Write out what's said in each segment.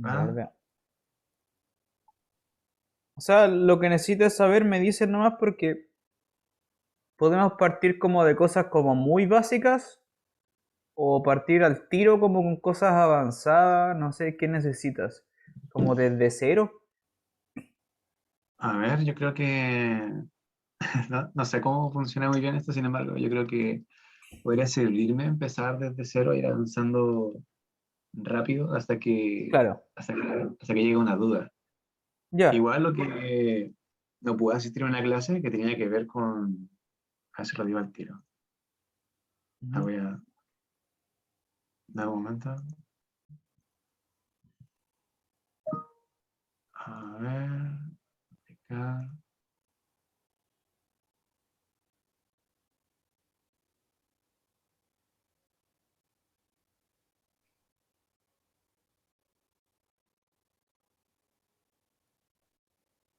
A ver, ¿va? vea. O sea, lo que necesites saber me dices nomás porque podemos partir como de cosas como muy básicas o partir al tiro como con cosas avanzadas, no sé qué necesitas. Como desde cero. A ver, yo creo que no sé cómo funciona muy bien esto, sin embargo, yo creo que podría servirme empezar desde cero, ir avanzando rápido Claro, hasta que llegue una duda. ya. Igual lo que no pude asistir a una clase que tenía que ver con... A ver si lo digo al tiro. La Ujú. voy a dar un momento. A ver, acá.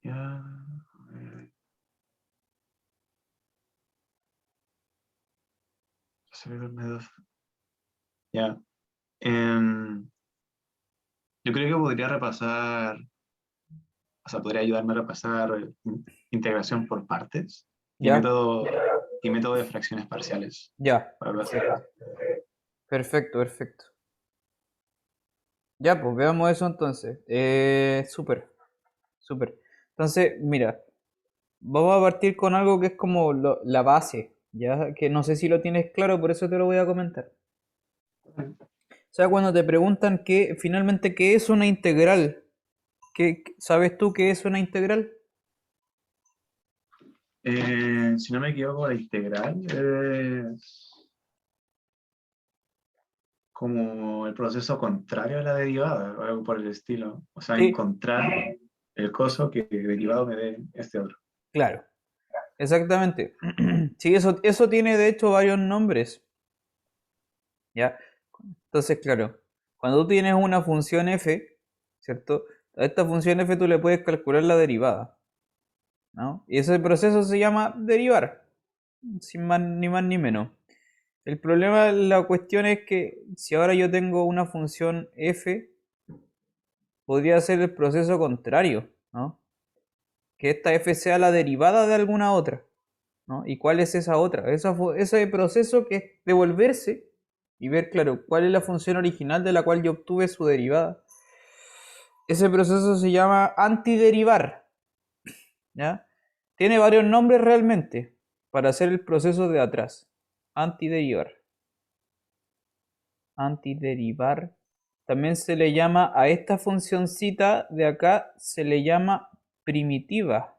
Ya, a ver, ya. Em, yo creo que podría repasar, o sea, podría ayudarme a repasar integración por partes y Ya, método de fracciones parciales. ya. Para algo así. Perfecto. Perfecto, perfecto. Ya, pues veamos eso entonces. Súper, súper. Entonces, mira, vamos a partir con algo que es como la base, ya que no sé si lo tienes claro, por eso te lo voy a comentar. O sea, cuando te preguntan finalmente qué es una integral, ¿sabes tú qué es una integral? Si no me equivoco, la integral es como el proceso contrario a la derivada, o algo por el estilo. O sea, Sí, encontrar el coso que derivado me dé este otro. claro, exactamente. Sí, eso tiene de hecho varios nombres, ¿ya? Entonces, claro, cuando tú tienes una función f, ¿cierto? A esta función f tú le puedes calcular la derivada, ¿no? Y ese proceso se llama derivar, sin más ni menos. El problema, la cuestión es que si ahora yo tengo una función f, podría ser el proceso contrario, ¿no? Que esta f sea la derivada de alguna otra, ¿no? ¿Y cuál es esa otra? Ese proceso que es devolverse y ver, claro, cuál es la función original de la cual yo obtuve su derivada. Ese proceso se llama antiderivar, ¿ya? Tiene varios nombres realmente para hacer el proceso de atrás. Antiderivar. Antiderivar. También se le llama a esta funcioncita de acá, se le llama primitiva.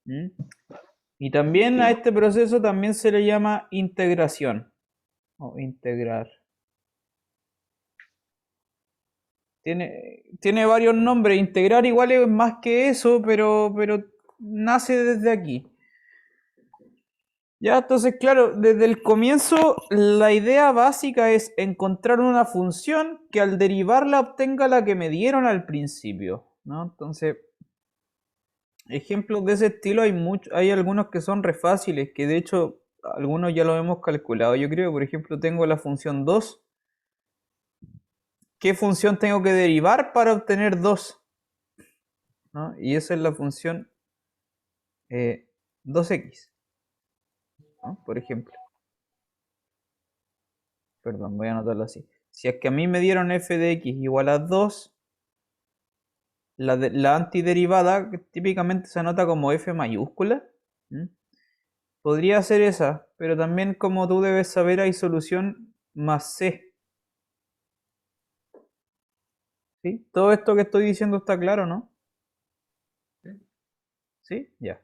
¿Mm? Y también a Primitivo. este proceso también se le llama integración o integrar. Tiene varios nombres. Integrar igual es más que eso, pero nace desde aquí. Ya, entonces, claro, desde el comienzo la idea básica es encontrar una función que al derivarla obtenga la que me dieron al principio, ¿no? Entonces, ejemplos de ese estilo hay algunos que son re fáciles, que de hecho algunos ya lo hemos calculado. Yo creo, por ejemplo, tengo la función 2. ¿Qué función tengo que derivar para obtener 2? ¿No? Y esa es la función eh, 2x, ¿no? Por ejemplo. Perdón, voy a anotarlo así. Si es que a mí me dieron f de x igual a 2, la antiderivada, que típicamente se anota como f mayúscula, ¿m? Podría ser esa, pero también como tú debes saber hay solución más c, ¿sí? Todo esto que estoy diciendo está claro, ¿no? ¿Sí? Ya.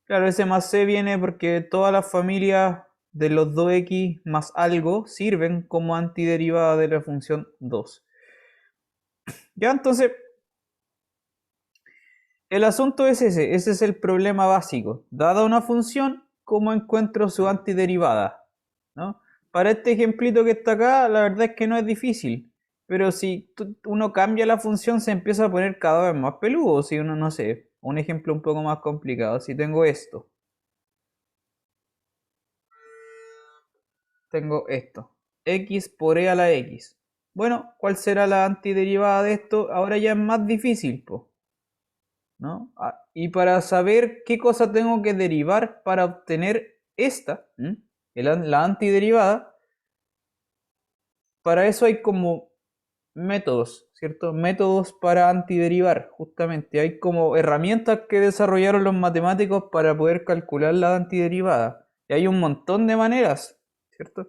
Claro, ese más c viene porque todas las familias de los 2x más algo sirven como antiderivada de la función 2. Ya, entonces, el asunto es ese es el problema básico. Dada una función, ¿cómo encuentro su antiderivada? ¿No? Para este ejemplito que está acá, la verdad es que no es difícil. Pero si uno cambia la función, se empieza a poner cada vez más peludo. Si uno, no sé, un ejemplo un poco más complicado. Si tengo esto. x por e a la x. Bueno, ¿cuál será la antiderivada de esto? Ahora ya es más difícil, po, ¿no? Y para saber qué cosa tengo que derivar para obtener esta, la antiderivada, para eso hay como métodos, ¿cierto? Métodos para antiderivar, justamente. Hay como herramientas que desarrollaron los matemáticos para poder calcular la antiderivada. Y hay un montón de maneras, ¿cierto?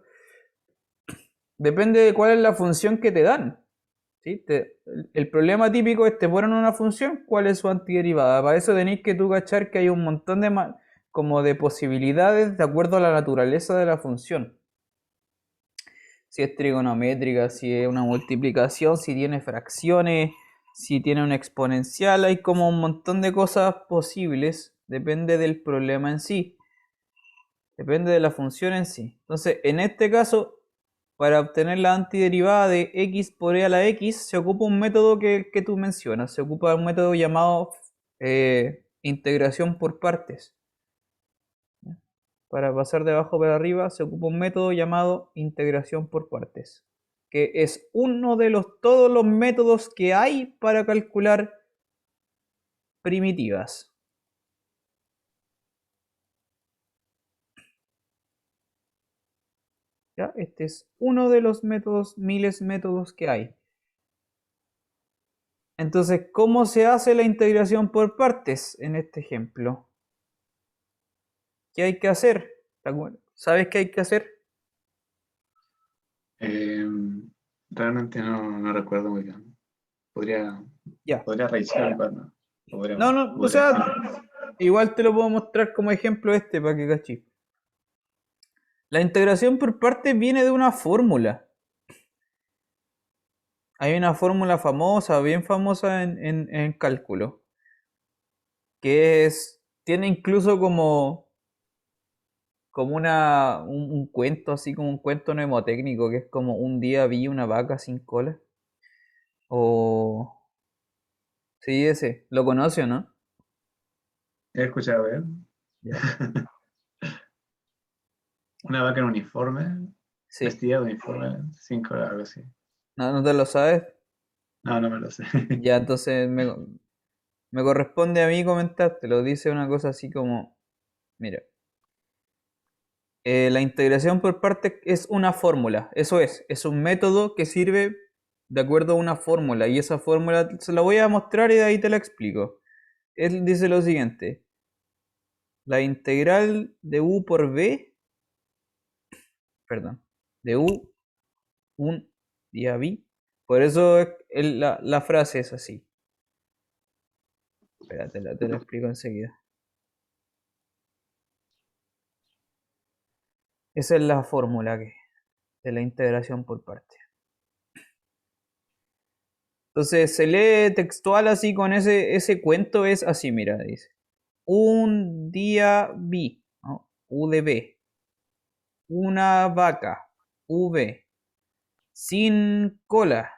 Depende de cuál es la función que te dan. ¿Sí? El problema típico es te ponen una función, ¿cuál es su antiderivada? Para eso tenéis que tú cachar que hay un montón de como de posibilidades de acuerdo a la naturaleza de la función. Si es trigonométrica, si es una multiplicación, si tiene fracciones, si tiene una exponencial, hay como un montón de cosas posibles, depende del problema en sí, depende de la función en sí. Entonces, en este caso, para obtener la antiderivada de x por e a la x, se ocupa un método que tú mencionas, se ocupa un método llamado integración por partes. Para pasar de abajo para arriba se ocupa un método llamado integración por partes, que es uno de todos los métodos que hay para calcular primitivas. ¿Ya? Este es uno de los métodos, miles de métodos que hay. Entonces, ¿cómo se hace la integración por partes en este ejemplo? ¿Qué hay que hacer? ¿Sabes qué hay que hacer? Eh, realmente no recuerdo muy bien. Podría, Ya. podría revisar el cuaderno. No, o sea, igual te lo puedo mostrar como ejemplo este para que cachis. La integración por partes viene de una fórmula. Hay una fórmula famosa, bien famosa en cálculo, tiene incluso como un cuento, así como un cuento mnemotécnico, que es como un día vi una vaca sin cola. O... Sí, ese, lo conoce, ¿no? He escuchado, ¿eh? Ya. Una vaca en uniforme, Sí. vestida de uniforme, sin color, algo así. ¿No te lo sabes? No me lo sé. Ya, entonces me corresponde a mí comentarte. Lo dice una cosa así como, mira. La integración por partes es una fórmula, eso es un método que sirve de acuerdo a una fórmula y esa fórmula se la voy a mostrar y de ahí te la explico. Él dice lo siguiente, la integral de u por b, perdón, de u un día b, por eso la frase es así. Espérate, te la explico enseguida. Esa es la fórmula de la integración por partes. Entonces se lee textual así con ese cuento, es así, mira, dice. Un día vi, ¿no? U de B. Una vaca, V. Sin cola,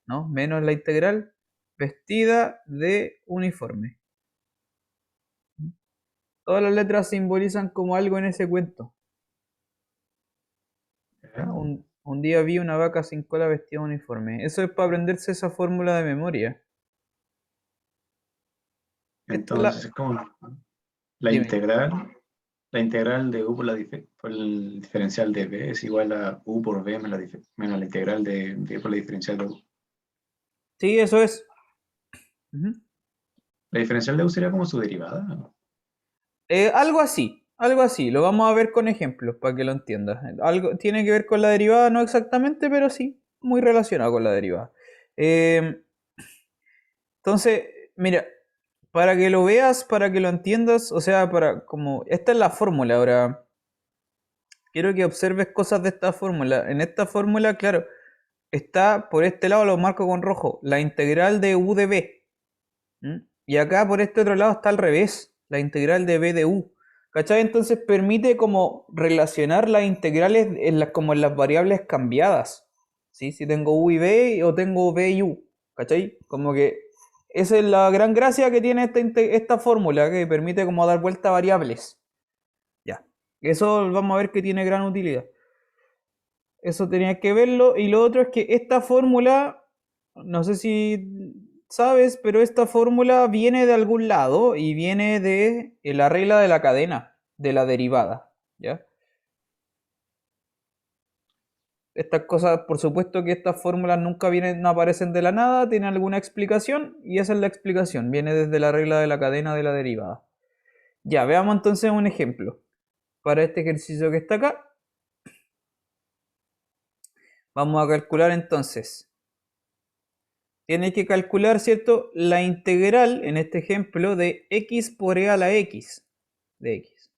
¿no? Menos la integral, vestida de uniforme. Todas las letras simbolizan como algo en ese cuento. ¿Ya? Un día vi una vaca sin cola vestida de uniforme. Eso es para aprenderse esa fórmula de memoria. Esta es Entonces, es como la Dime. integral, la integral de u por el diferencial de b es igual a u por b menos la integral de b por la diferencial de u. Sí, eso es. Ujú. La diferencial de u sería como su derivada, ¿no? Algo así, lo vamos a ver con ejemplos para que lo entiendas. Algo tiene que ver con la derivada, no exactamente, pero sí, muy relacionado con la derivada. Eh, entonces, mira, para que lo veas, para que lo entiendas, o sea, esta es la fórmula. Ahora, quiero que observes cosas de esta fórmula. En esta fórmula, claro, está por este lado, lo marco con rojo, la integral de u de b. Y acá por este otro lado está al revés, la integral de b de u. ¿Cachai? Entonces permite como relacionar las integrales como en las variables cambiadas. ¿Sí? Si tengo u y b o tengo b y u. ¿Cachai? Como que esa es la gran gracia que tiene esta fórmula que permite como dar vuelta a variables. Ya. Eso vamos a ver que tiene gran utilidad. Eso tenía que verlo. Y lo otro es que esta fórmula, no sé si sabes, pero esta fórmula viene de algún lado y viene de la regla de la cadena, de la derivada, ¿ya? Estas cosas, por supuesto que estas fórmulas nunca vienen, no aparecen de la nada, tienen alguna explicación y esa es la explicación, viene desde la regla de la cadena de la derivada. Ya, veamos entonces un ejemplo. Para este ejercicio que está acá, vamos a calcular entonces. Tienes que calcular, ¿cierto? La integral, en este ejemplo, de x por e a la x de x,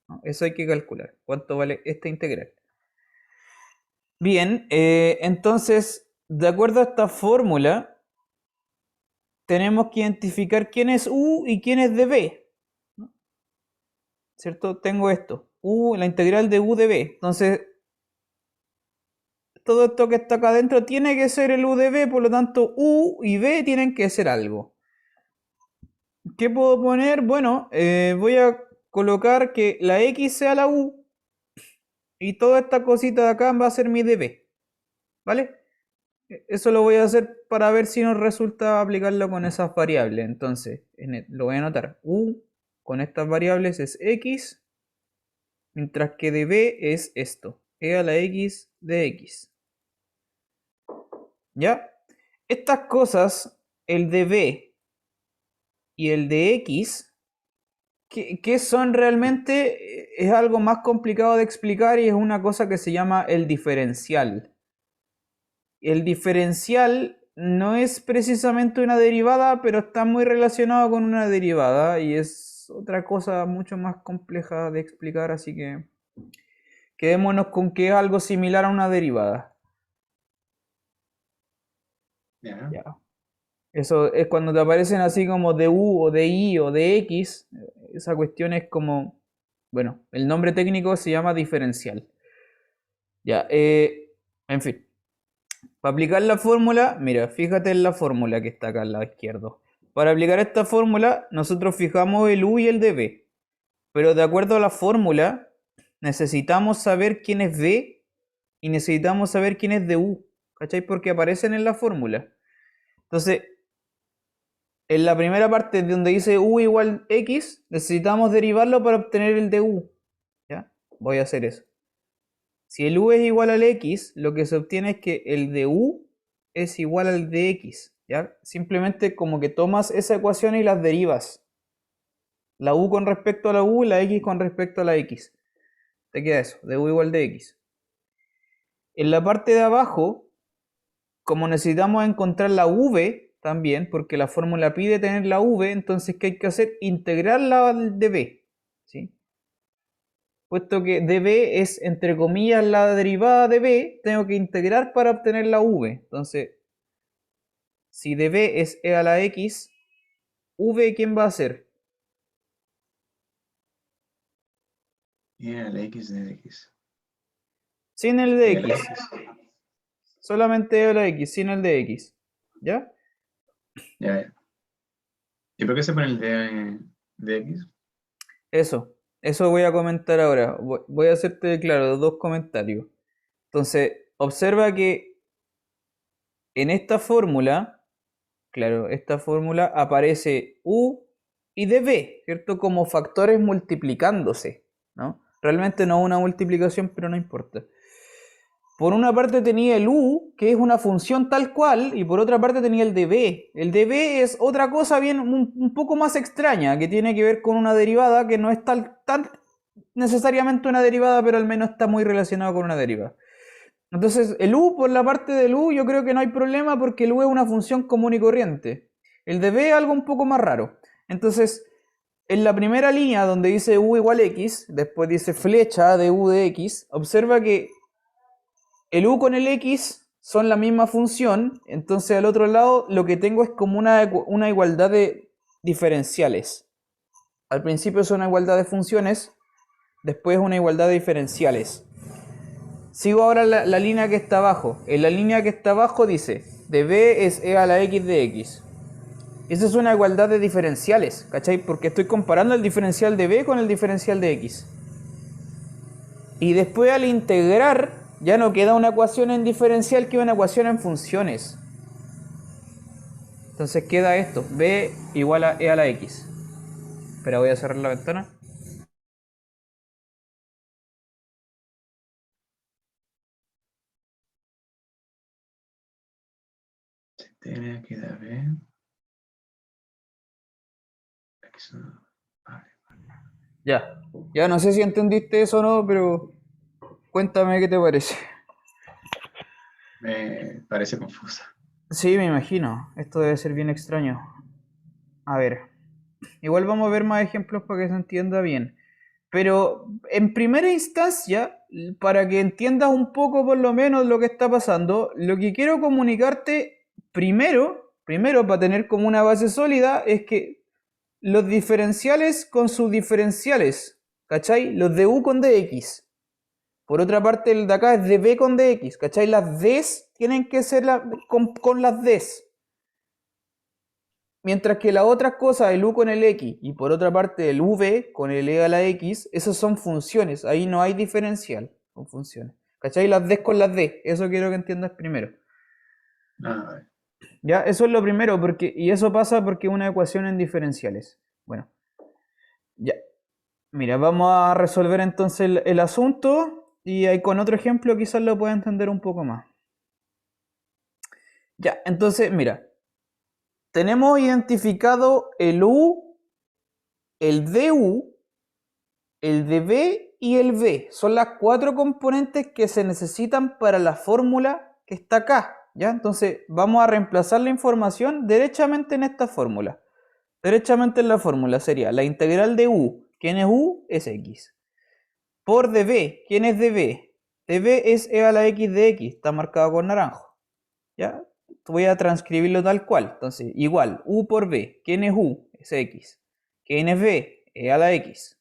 ¿no? Eso hay que calcular. ¿Cuánto vale esta integral? Bien, entonces, de acuerdo a esta fórmula, tenemos que identificar quién es u y quién es db, ¿no? ¿Cierto? Tengo esto, la integral de u de b. Entonces, todo esto que está acá adentro tiene que ser el u de b, por lo tanto, u y b tienen que ser algo. ¿Qué puedo poner? Bueno, voy a colocar que la x sea la u y toda esta cosita de acá va a ser mi db, ¿vale? Eso lo voy a hacer para ver si nos resulta aplicarlo con esas variables. Entonces, lo voy a anotar. U con estas variables es x, mientras que db es esto, e a la x de x. ¿Ya? Estas cosas, el db y el de x, ¿qué son realmente? Es algo más complicado de explicar y es una cosa que se llama el diferencial. El diferencial no es precisamente una derivada, pero está muy relacionado con una derivada y es otra cosa mucho más compleja de explicar, así que quedémonos con que es algo similar a una derivada. Ya. Ya. Eso es cuando te aparecen así como de u o de i o de x, esa cuestión es como, bueno, el nombre técnico se llama diferencial. Ya, en fin. Para aplicar la fórmula, mira, fíjate en la fórmula que está acá al lado izquierdo. Para aplicar esta fórmula, nosotros fijamos el u y el de b. Pero de acuerdo a la fórmula, necesitamos saber quién es b y necesitamos saber quién es de u. ¿Cachai? Porque aparecen en la fórmula. Entonces, en la primera parte donde dice u igual x, necesitamos derivarlo para obtener el de u. ¿Ya? Voy a hacer eso. Si el u es igual al x, lo que se obtiene es que el de u es igual al de x, ¿ya? Simplemente como que tomas esa ecuación y las derivas. La u con respecto a la u y la x con respecto a la x. Te queda eso, de u igual de x. En la parte de abajo, como necesitamos encontrar la v también, porque la fórmula pide tener la v, entonces ¿qué hay que hacer? Integrarla al de b, ¿sí? Puesto que db es, entre comillas, la derivada de b, tengo que integrar para obtener la v. Entonces, si db es e a la x, v, ¿quién va a ser? Y a la x de x. Sin el de Y a la x. x. Solamente e a la x, sin el de x. ¿Ya? Ya. ¿Y por qué se pone el de x? Eso voy a comentar ahora. Voy a hacerte, claro, dos comentarios. Entonces, observa que en esta fórmula, claro, esta fórmula aparece u y db, ¿cierto? Como factores multiplicándose, ¿no? Realmente no una multiplicación, pero no importa. Por una parte tenía el u, que es una función tal cual, y por otra parte tenía el db. El db es otra cosa bien un poco más extraña, que tiene que ver con una derivada que no es tan necesariamente una derivada, pero al menos está muy relacionado con una derivada. Entonces, el u, por la parte del u, yo creo que no hay problema porque el u es una función común y corriente. El db es algo un poco más raro. Entonces, en la primera línea donde dice u igual x, después dice flecha de u de x, observa que el u con el x son la misma función, entonces al otro lado lo que tengo es como una igualdad de diferenciales. Al principio es una igualdad de funciones, después una igualdad de diferenciales. Sigo ahora la línea que está abajo. En la línea que está abajo dice, db es e a la x de x. Esa es una igualdad de diferenciales, ¿cachai? Porque estoy comparando el diferencial de b con el diferencial de x. Y después al integrar Ya no queda una ecuación en diferencial, queda una ecuación en funciones. Entonces queda esto, b igual a e a la x. Espera, voy a cerrar la ventana. Tiene que dar B. X, vale. Ya no sé si entendiste eso o no, pero cuéntame qué te parece. Me parece confusa. Sí, me imagino. Esto debe ser bien extraño. A ver, igual vamos a ver más ejemplos para que se entienda bien. Pero en primera instancia, para que entiendas un poco por lo menos lo que está pasando, lo que quiero comunicarte primero para tener como una base sólida, es que los diferenciales con sus diferenciales, ¿cachai? Los de u con dx. Por otra parte, el de acá es de b con dx, ¿cachai? Las d's tienen que ser con las d's. Mientras que las otras cosas, el u con el x y por otra parte el v con el e a la x, esas son funciones. Ahí no hay diferencial, son funciones. ¿Cachai? Las d con las d. Eso quiero que entiendas primero. Ah, Ya, eso es lo primero, y eso pasa porque es una ecuación en diferenciales. Bueno, ya. Mira, vamos a resolver entonces el asunto y ahí con otro ejemplo quizás lo pueda entender un poco más. Ya, entonces, mira, tenemos identificado el u, el du, el db y el v. Son las cuatro componentes que se necesitan para la fórmula que está acá. ¿Ya? Entonces, vamos a reemplazar la información derechamente en esta fórmula. Derechamente en la fórmula sería la integral de u. ¿Quién es u? Es x. Por db. ¿Quién es db? db es e a la x de x. Está marcado con naranjo. ¿Ya? Voy a transcribirlo tal cual. Entonces, igual, u por b. ¿Quién es u? Es x. ¿Quién es b? E a la x.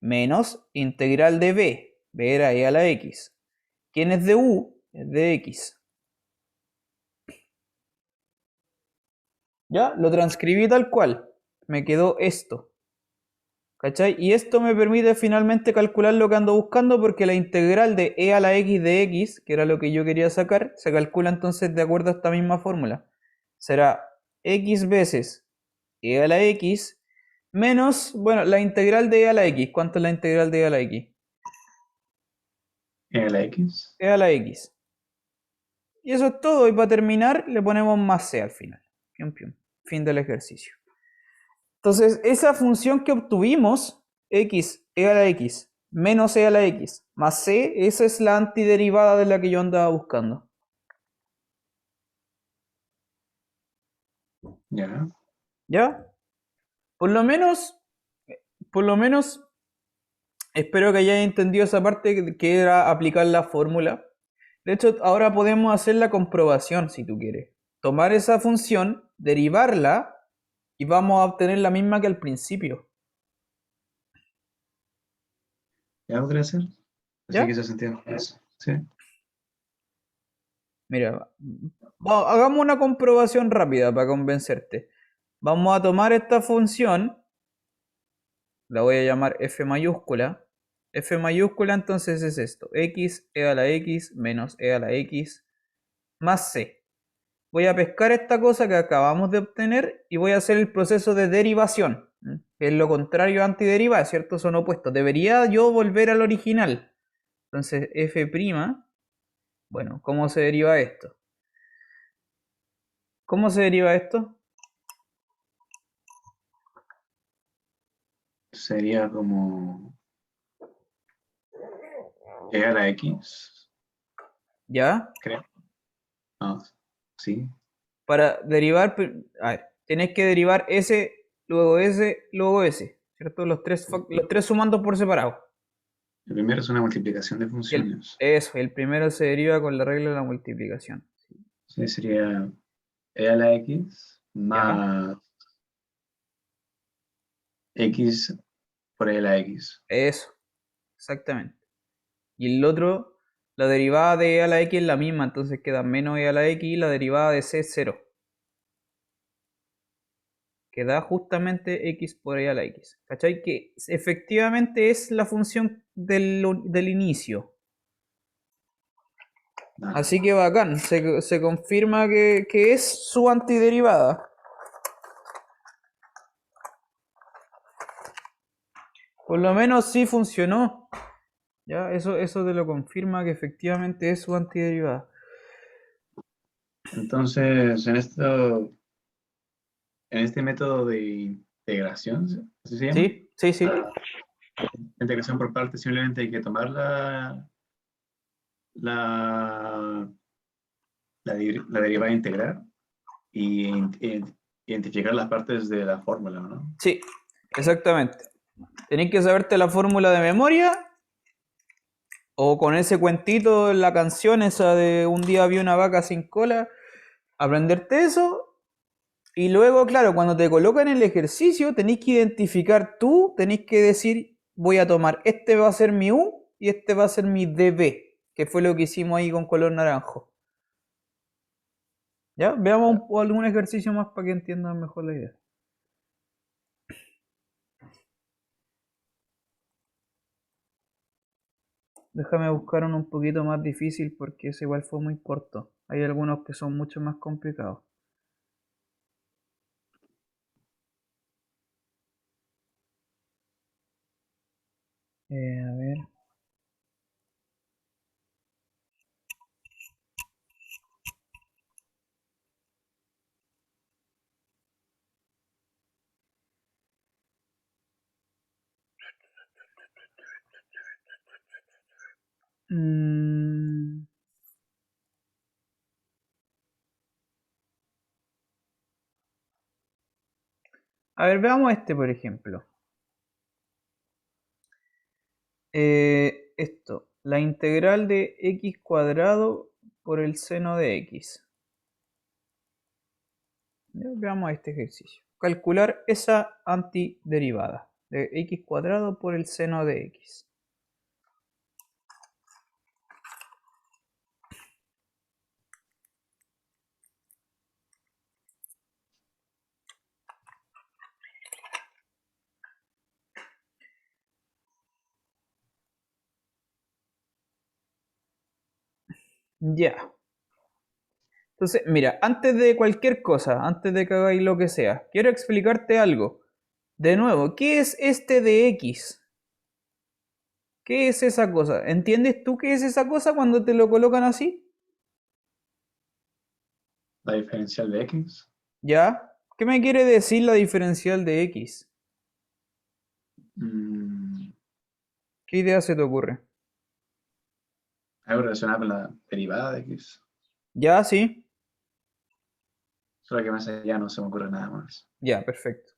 Menos integral de b era e a la x. ¿Quién es de u? Es de x. ¿Ya? Lo transcribí tal cual. Me quedó esto. ¿Cachai? Y esto me permite finalmente calcular lo que ando buscando porque la integral de e a la x de x, que era lo que yo quería sacar, se calcula entonces de acuerdo a esta misma fórmula. Será x veces e a la x menos, bueno, la integral de e a la x. ¿Cuánto es la integral de e a la x? ¿en la X? E a la x. Y eso es todo. Y para terminar, le ponemos más c al final. Pium, pium. Fin del ejercicio. Entonces, esa función que obtuvimos, x e a la x menos e a la x más c, esa es la antiderivada de la que yo andaba buscando. Ya. ¿Ya? Por lo menos, por lo menos, espero que hayáis entendido esa parte que era aplicar la fórmula. De hecho, ahora podemos hacer la comprobación si tú quieres. Tomar esa función, derivarla y vamos a obtener la misma que al principio. ¿Ya podría ser? Así que ¿Ya? se sentía eso. Sí. Mira, hagamos una comprobación rápida para convencerte. Vamos a tomar esta función, la voy a llamar f mayúscula. F mayúscula entonces es esto, x e a la x menos e a la x más c. Voy a pescar esta cosa que acabamos de obtener y voy a hacer el proceso de derivación, que es lo contrario a antiderivar, ¿cierto? Son opuestos. Debería yo volver al original. Entonces f', bueno, ¿cómo se deriva esto? ¿Cómo se deriva esto? Sería como e a la X, ¿Ya? creo. No, sí. Para derivar, a ver, tenés que derivar S, luego S, ¿cierto? Los tres sumando por separado. El primero es una multiplicación de Y funciones. el primero se deriva con la regla de la multiplicación. Sí, sería e a la X ¿Ya? más X por e a la X. Eso, exactamente. Y el otro, la derivada de e a la x es la misma, entonces queda menos e a la x y la derivada de c es 0. Que da justamente x por e a la x. ¿Cachai? Que efectivamente es la función del inicio. Nada. Así que bacán, se confirma que es su antiderivada. Por lo menos sí funcionó. Ya, eso te lo confirma que efectivamente es su antiderivada. Entonces, en este método de integración, ¿así se llama? Sí, sí, sí. Integración por partes, simplemente hay que tomar la, la derivada integral y identificar las partes de la fórmula, ¿no? Sí, exactamente. Tenés que saberte la fórmula de memoria o con ese cuentito en la canción esa de un día vi una vaca sin cola, aprenderte eso y luego, claro, cuando te colocan el ejercicio tenés que identificar tú, tenés que decir voy a tomar, este va a ser mi U y este va a ser mi DB, que fue lo que hicimos ahí con color naranjo. ¿Ya? Veamos algún ejercicio más para que entiendan mejor la idea. Déjame buscar uno un poquito más difícil porque ese igual fue muy corto. Hay algunos que son mucho más complicados. A ver. Mm, a ver, veamos este, por ejemplo. Esto, la integral de x cuadrado por el seno de x. Ya, veamos este ejercicio. Calcular esa antiderivada de x cuadrado por el seno de x. Ya. Entonces, mira, antes de cualquier cosa, antes de que hagáis lo que sea, quiero explicarte algo. De nuevo, ¿qué es este de x? ¿Qué es esa cosa? ¿Entiendes tú qué es esa cosa cuando te lo colocan así? La diferencial de x. ¿Ya? ¿Qué me quiere decir la diferencial de x? mm, ¿Qué idea se te ocurre? Algo relacionado con la derivada de x. ¿Ya? ¿Sí? Solo que más allá no se me ocurre nada más. Ya, perfecto.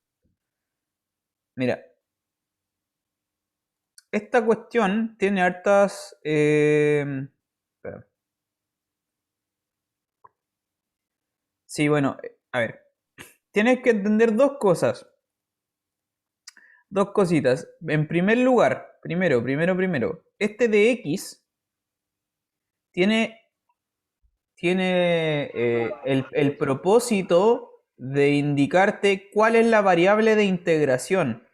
Mira, esta cuestión tiene hartas... espera. Sí, bueno, a ver. Tienes que entender dos cosas. Dos cositas. En primer lugar, primero. Este de x tiene el propósito de indicarte cuál es la variable de integración.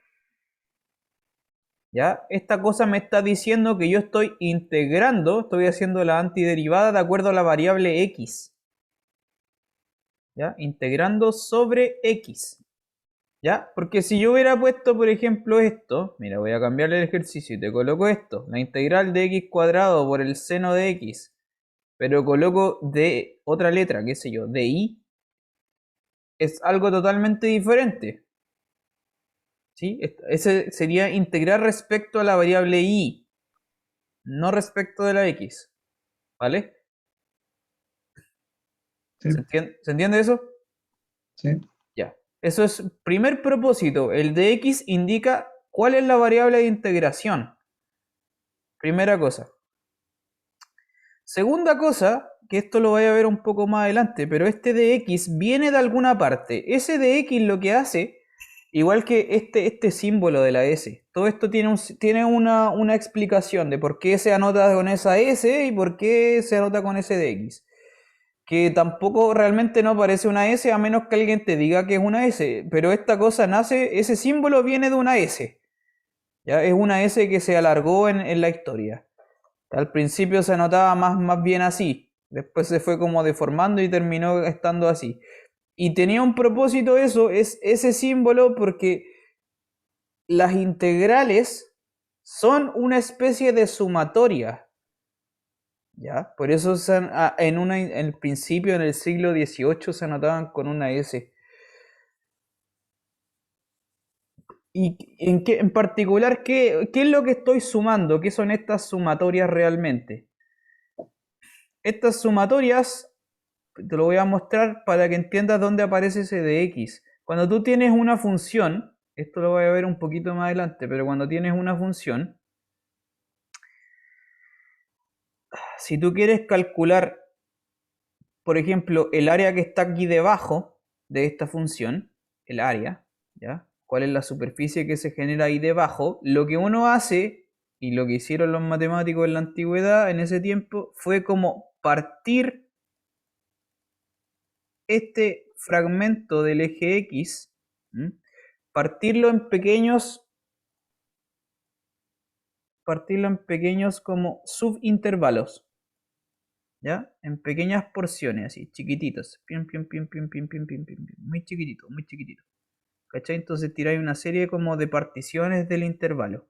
¿Ya? Esta cosa me está diciendo que yo estoy integrando, estoy haciendo la antiderivada de acuerdo a la variable x. ¿Ya? Integrando sobre x. ¿Ya? Porque si yo hubiera puesto, por ejemplo, esto, mira, voy a cambiar el ejercicio y te coloco esto, la integral de x cuadrado por el seno de x, pero coloco de otra letra, qué sé yo, de y, es algo totalmente diferente. ¿Sí? Ese sería integrar respecto a la variable y, no respecto de la x. ¿Vale? Sí, Se entiende eso? sí. Ya. Eso es primer propósito. El de x indica cuál es la variable de integración. Primera cosa. Segunda cosa, que esto lo voy a ver un poco más adelante, pero este de x viene de alguna parte. Ese de x lo que hace, igual que este símbolo de la S, todo esto tiene una explicación de por qué se anota con esa S y por qué se anota con ese de x. Que tampoco realmente no parece una S a menos que alguien te diga que es una S, pero esta cosa nace, ese símbolo viene de una S. ¿Ya? Es una S que se alargó en la historia. Al principio se anotaba más bien así. Después se fue como deformando y terminó estando así. Y tenía un propósito eso, es ese símbolo, porque las integrales son una especie de sumatoria, ¿ya? Por eso en el principio, en el siglo XVIII, se anotaban con una S. Y en particular, ¿qué es lo que estoy sumando? ¿Qué son estas sumatorias realmente? Estas sumatorias, te lo voy a mostrar para que entiendas dónde aparece ese de x. Cuando tú tienes una función, esto lo voy a ver un poquito más adelante, pero cuando tienes una función, si tú quieres calcular, por ejemplo, el área que está aquí debajo de esta función, el área, ¿ya? ¿Cuál es la superficie que se genera ahí debajo? Lo que uno hace, y lo que hicieron los matemáticos en la antigüedad, en ese tiempo, fue como partir este fragmento del eje X, ¿m? Partirlo en pequeños como subintervalos, ¿ya? En pequeñas porciones, así, chiquititos, muy chiquitito, muy chiquitito. ¿Cachai? Entonces tiráis una serie como de particiones del intervalo,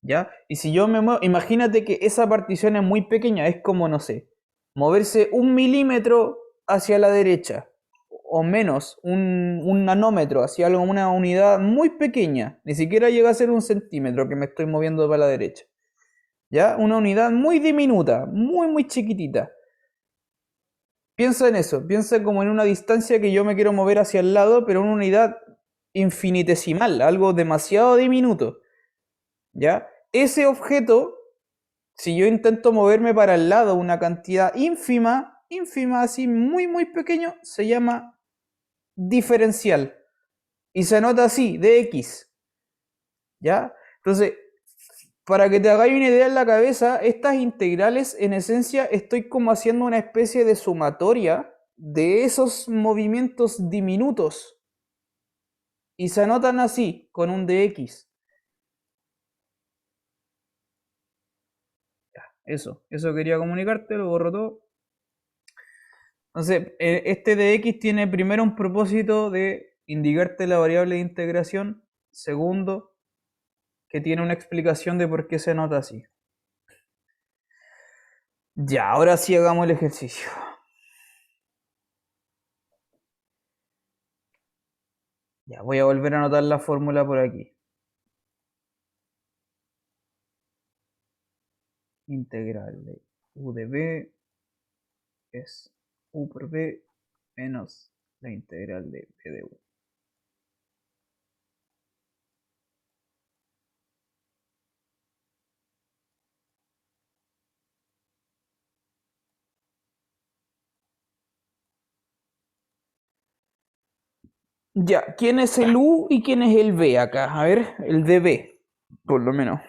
¿ya? Y si yo me muevo, imagínate que esa partición es muy pequeña, es como, no sé, moverse 1 milímetro hacia la derecha, o menos, un nanómetro, hacia algo, una unidad muy pequeña, ni siquiera llega a ser 1 centímetro que me estoy moviendo para la derecha, ¿ya? Una unidad muy diminuta, muy, muy chiquitita. Piensa en eso, piensa como en una distancia que yo me quiero mover hacia el lado, pero una unidad infinitesimal, algo demasiado diminuto, ¿ya? Ese objeto, si yo intento moverme para el lado una cantidad ínfima, ínfima, así muy, muy pequeño, se llama diferencial. Y se anota así, dx, ¿ya? Entonces, para que te hagáis una idea en la cabeza, estas integrales, en esencia, estoy como haciendo una especie de sumatoria de esos movimientos diminutos. Y se anotan así, con un dx. Eso quería comunicarte, lo borro todo. Entonces, este dx tiene primero un propósito de indicarte la variable de integración. Segundo, que tiene una explicación de por qué se anota así. Ya, ahora sí hagamos el ejercicio. Ya, voy a volver a anotar la fórmula por aquí. Integral de u de b es u por b menos la integral de b de u. Ya, ¿quién es el u y quién es el b acá? A ver, el de b, por lo menos.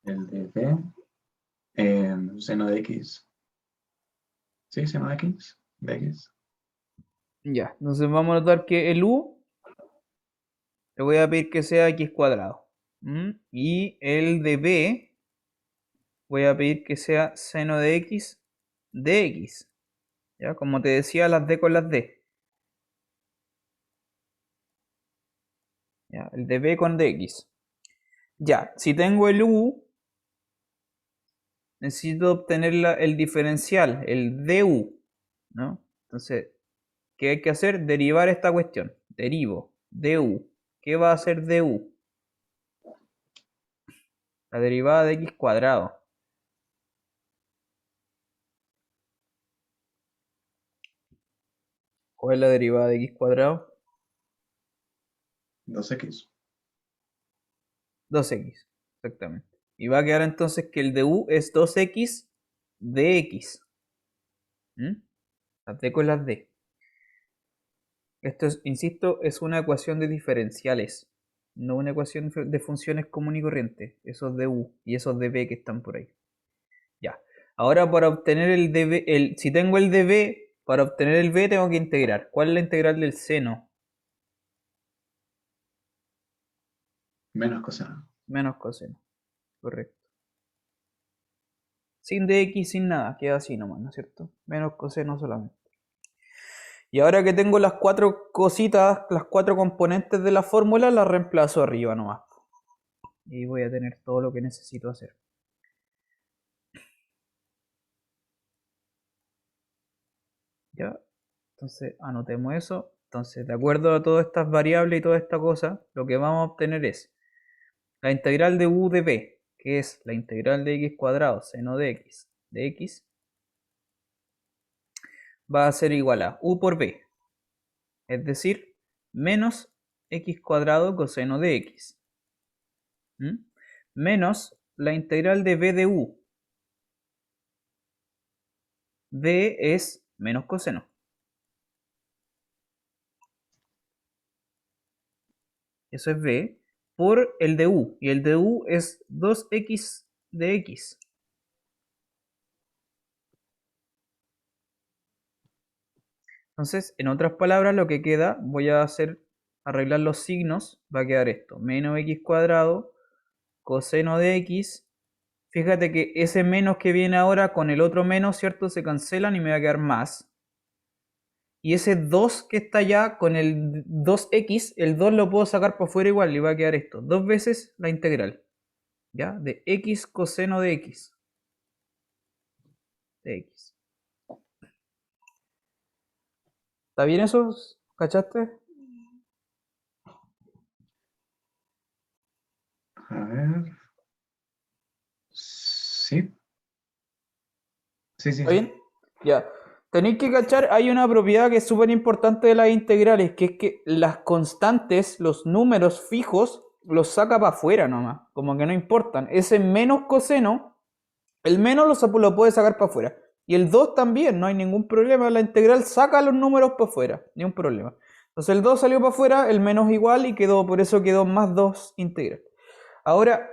El de B, seno de X. ¿Sí? Seno de X. De X. Ya, entonces vamos a notar que el u le voy a pedir que sea x cuadrado. Y el de b voy a pedir que sea seno de x dx. Ya, como te decía, las d con las d. Ya, el de b con dx. Ya, si tengo el u, necesito obtener el diferencial, el du, ¿no? Entonces, ¿qué hay que hacer? Derivar esta cuestión. Derivo du. ¿Qué va a hacer du? La derivada de x cuadrado. ¿Cuál es la derivada de x cuadrado? 2X. 2x, exactamente. Y va a quedar entonces que el du es 2x dx. Las d con las d. Esto es, insisto, es una ecuación de diferenciales, no una ecuación de funciones común y corriente. Esos de u y esos de b que están por ahí. Ya. Ahora para obtener el db, si tengo el db, para obtener el b tengo que integrar. ¿Cuál es la integral del seno? Menos coseno. Menos coseno. Correcto. Sin dx, sin nada, queda así nomás, ¿no es cierto? Menos coseno solamente. Y ahora que tengo las cuatro cositas, las cuatro componentes de la fórmula, las reemplazo arriba nomás. Y voy a tener todo lo que necesito hacer. ¿Ya? Entonces anotemos eso. Entonces, de acuerdo a todas estas variables y toda esta cosa, lo que vamos a obtener es la integral de u de b, que es la integral de x cuadrado seno de x, va a ser igual a u por b, es decir, menos x cuadrado coseno de x, menos la integral de b de u. B es menos coseno. Eso es b por el de u. Y el de u es 2x de x. Entonces, en otras palabras, lo que queda, voy a hacer arreglar los signos, va a quedar esto, menos x cuadrado coseno de x. Fíjate que ese menos que viene ahora con el otro menos, ¿cierto? Se cancelan y me va a quedar más. Y ese 2 que está allá con el 2x, el 2 lo puedo sacar por fuera igual y va a quedar esto, dos veces la integral, ¿ya? De x coseno de x. De x. ¿Está bien eso? ¿Cachaste? A ver. Sí. Sí, sí, ¿Está sí. bien? Ya. Tenéis que cachar, hay una propiedad que es súper importante de las integrales, que es que las constantes, los números fijos, los saca para afuera nomás, como que no importan. Ese menos coseno, el menos lo puede sacar para afuera. Y el 2 también, no hay ningún problema. La integral saca los números para afuera, ni un problema. Entonces el 2 salió para afuera, el menos igual y quedó, por eso quedó más 2 integral. Ahora,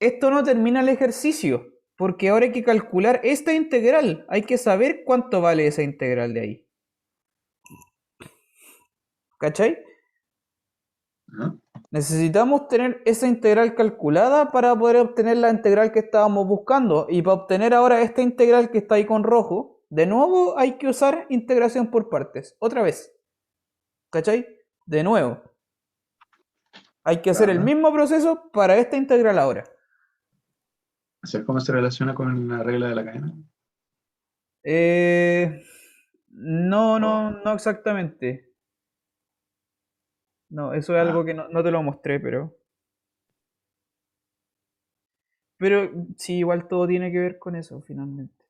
esto no termina el ejercicio, porque ahora hay que calcular esta integral. Hay que saber cuánto vale esa integral de ahí. ¿Cachai? ¿No? Necesitamos tener esa integral calculada para poder obtener la integral que estábamos buscando. Y para obtener ahora esta integral que está ahí con rojo, de nuevo hay que usar integración por partes. Otra vez. ¿Cachai? De nuevo. Hay que hacer el Claro. mismo proceso para esta integral ahora. ¿Hacer cómo se relaciona con la regla de la cadena? Eh, no, O- no, no exactamente. No, eso es ah, algo que no te lo mostré, pero... Pero sí, igual todo tiene que ver con eso, finalmente.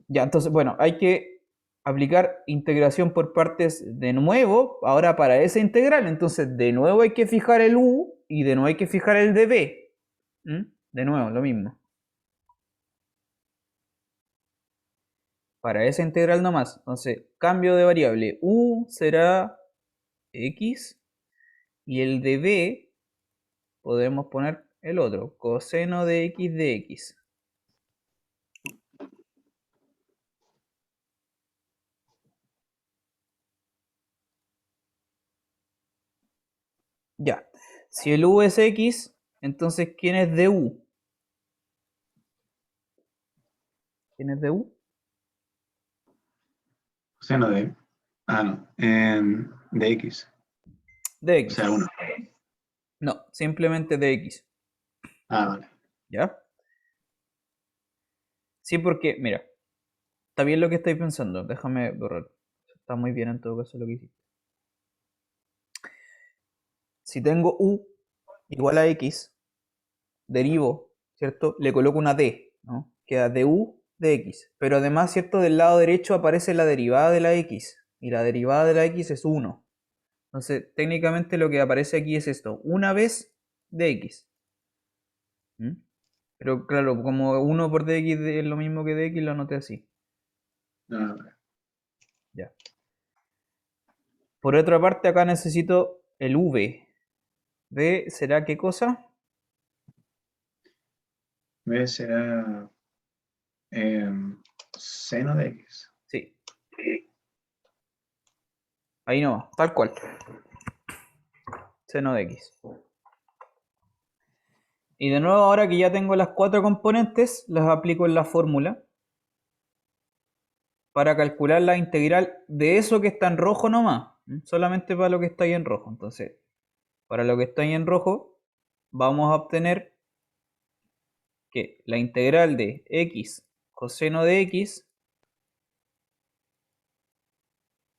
Ya, entonces, bueno, hay que aplicar integración por partes de nuevo, ahora para esa integral. Entonces, de nuevo hay que fijar el u y de nuevo hay que fijar el de b. De nuevo, lo mismo. Para esa integral nomás. Entonces, cambio de variable. U será x y el de b podemos poner el otro, coseno de x de x. Ya. Si el u es x, entonces ¿quién es de u? ¿Quién es de u? seno de. Ah, no. De X. De O x. sea, uno. No, simplemente de x. Ah, vale. ¿Ya? Sí, porque, mira, está bien lo que estáis pensando. Déjame borrar. Está muy bien en todo caso lo que hiciste. Si tengo u igual a x, derivo, ¿cierto? Le coloco una d, ¿no? Queda du de x. Pero además, ¿cierto? Del lado derecho aparece la derivada de la x. Y la derivada de la x es 1. Entonces, técnicamente lo que aparece aquí es esto. Una vez de x. ¿Mm? Pero claro, como 1 por dx es lo mismo que dx, lo anoté así. Ah, vale. Ya. Por otra parte, acá necesito el v. V será qué cosa? B será seno de X. Sí, ahí no, tal cual. Seno de x. Y de nuevo, ahora que ya tengo las cuatro componentes, las aplico en la fórmula para calcular la integral de eso que está en rojo nomás, solamente para lo que está ahí en rojo. Entonces, para lo que está ahí en rojo, vamos a obtener que la integral de x coseno de x,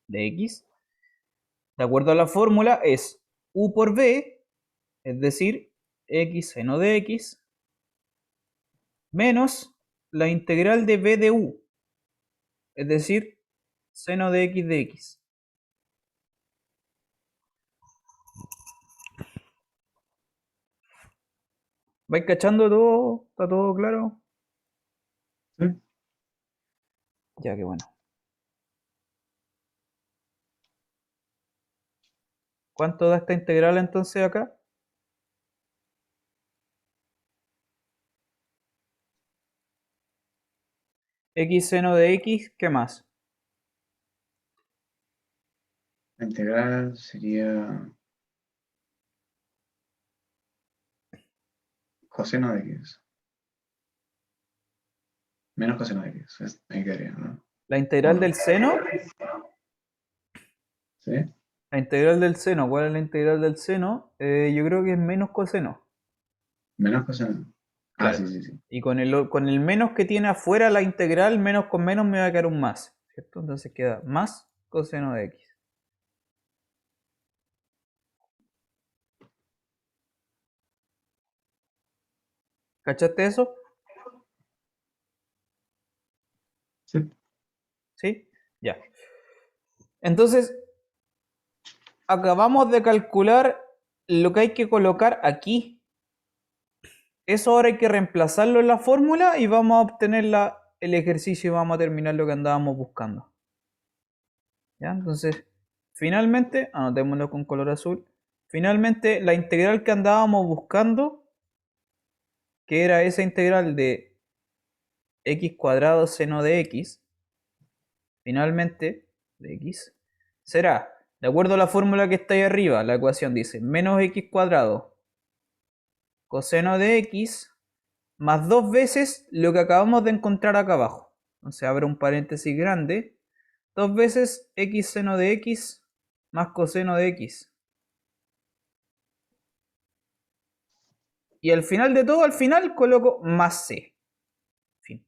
de acuerdo a la fórmula, es u por b, es decir, x seno de x, menos la integral de b de u, es decir, seno de x de x. ¿Vais cachando todo? ¿Está todo claro? ¿Sí? Ya, que bueno. ¿Cuánto da esta integral entonces acá? X seno de x, ¿qué más? La integral sería coseno de x. Menos coseno de x. Ahí quedaría, ¿no? La ¿O integral no? del seno. ¿Sí? La integral del seno, ¿cuál es la integral del seno? Yo creo que es menos coseno. Menos coseno. Ah, Claro. sí, sí, sí. Y con el menos que tiene afuera la integral, menos con menos me va a quedar un más, ¿cierto? Entonces queda más coseno de x. ¿Cachaste eso? Sí. ¿Sí? Ya. Entonces, acabamos de calcular lo que hay que colocar aquí. Eso ahora hay que reemplazarlo en la fórmula y vamos a obtener el ejercicio y vamos a terminar lo que andábamos buscando. ¿Ya? Entonces, finalmente, anotémoslo con color azul. Finalmente, la integral que andábamos buscando, que era esa integral de x cuadrado seno de x, finalmente, de x, será, de acuerdo a la fórmula que está ahí arriba, la ecuación dice menos x cuadrado coseno de x más dos veces lo que acabamos de encontrar acá abajo. Entonces abre un paréntesis grande, dos veces x seno de x más coseno de x. Y al final de todo, al final coloco más c. Fin.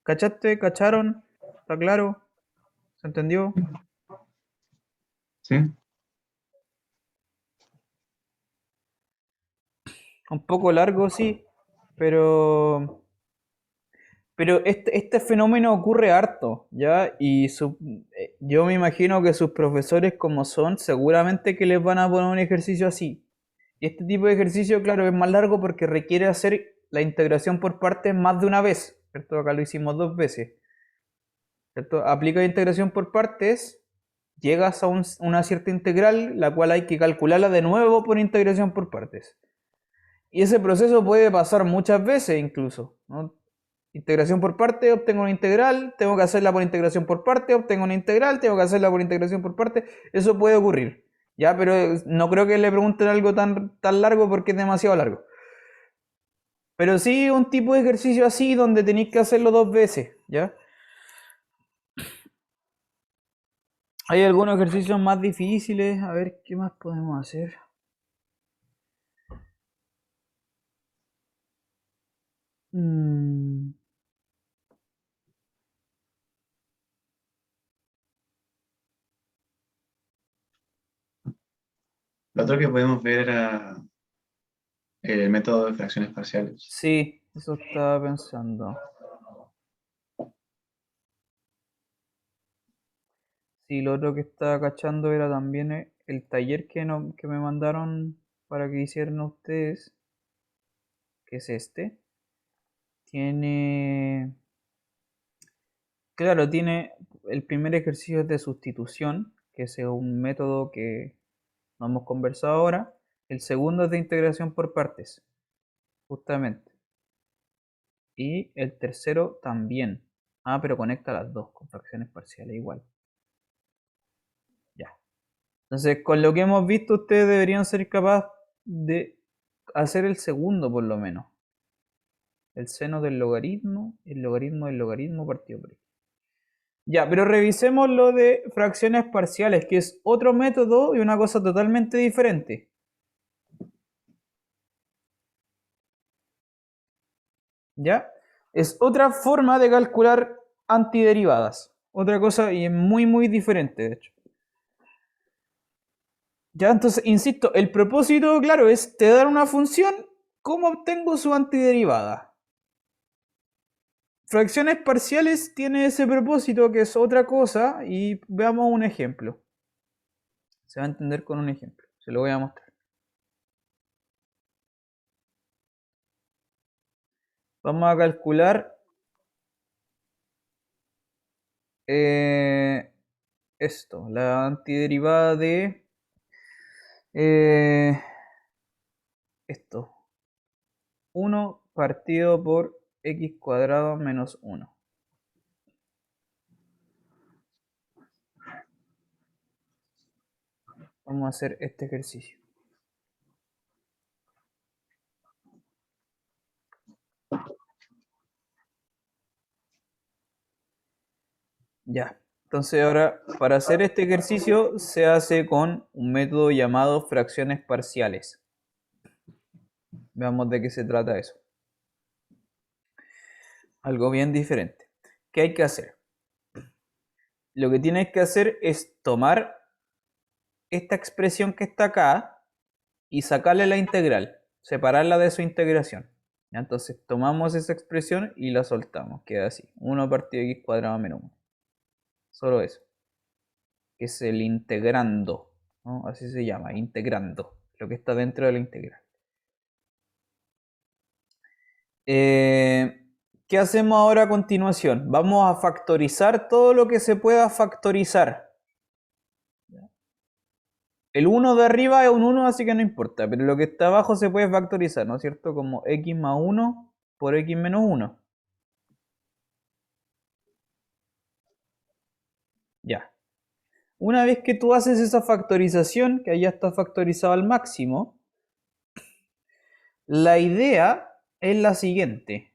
¿Cachaste? ¿Cacharon? ¿Está claro? ¿Se entendió? Sí. Un poco largo, sí, pero este fenómeno ocurre harto, ¿ya? Y yo me imagino que sus profesores como son, seguramente que les van a poner un ejercicio así. Y este tipo de ejercicio, claro, es más largo porque requiere hacer la integración por partes más de una vez, ¿cierto? Acá lo hicimos dos veces, ¿cierto? Aplica integración por partes, llegas a una cierta integral, la cual hay que calcularla de nuevo por integración por partes. Y ese proceso puede pasar muchas veces incluso, ¿no? Integración por parte, obtengo una integral, tengo que hacerla por integración por parte, obtengo una integral, tengo que hacerla por integración por parte, eso puede ocurrir, ¿ya? Pero no creo que le pregunten algo tan largo porque es demasiado largo. Pero sí un tipo de ejercicio así donde tenéis que hacerlo dos veces, ¿ya? Hay algunos ejercicios más difíciles, a ver qué más podemos hacer. Mm, Lo otro que podemos ver era el método de fracciones parciales. sí, eso estaba pensando. Sí, lo otro que estaba cachando era también el taller que, no, que me mandaron para que hicieran ustedes, que es este. Tiene, claro, tiene el primer ejercicio es de sustitución, que es un método que no hemos conversado ahora. El segundo es de integración por partes, justamente. Y el tercero también. Ah, pero conecta las dos con fracciones parciales igual. Ya. Entonces, con lo que hemos visto, ustedes deberían ser capaces de hacer el segundo por lo menos. El seno del logaritmo, el logaritmo del logaritmo partido por x. Ya, pero revisemos lo de fracciones parciales, que es otro método y una cosa totalmente diferente. ¿Ya? Es otra forma de calcular antiderivadas. Otra cosa y es muy, muy diferente, de hecho. Ya, entonces, insisto, el propósito, claro, es te dar una función, ¿cómo obtengo su antiderivada? Fracciones parciales tiene ese propósito que es otra cosa y veamos un ejemplo. Se va a entender con un ejemplo, se lo voy a mostrar. Vamos a calcular esto, la antiderivada de esto, 1 partido por x cuadrado menos 1. Vamos a hacer este ejercicio. Ya, entonces ahora para hacer este ejercicio se hace con un método llamado fracciones parciales. Veamos de qué se trata eso. Algo bien diferente. ¿Qué hay que hacer? Lo que tienes que hacer es tomar esta expresión que está acá y sacarle la integral, separarla de su integración. ¿Ya? Entonces tomamos esa expresión y la soltamos, queda así, 1 partido de x cuadrado menos 1. Solo eso, que es el integrando, ¿no? Así se llama, integrando, lo que está dentro de la integral. ¿Qué hacemos ahora a continuación? Vamos a factorizar todo lo que se pueda factorizar. El 1 de arriba es un 1, así que no importa, pero lo que está abajo se puede factorizar, ¿no es cierto? Como x más 1 por x menos 1. Ya. Una vez que tú haces esa factorización, que ya está factorizado al máximo, la idea es la siguiente.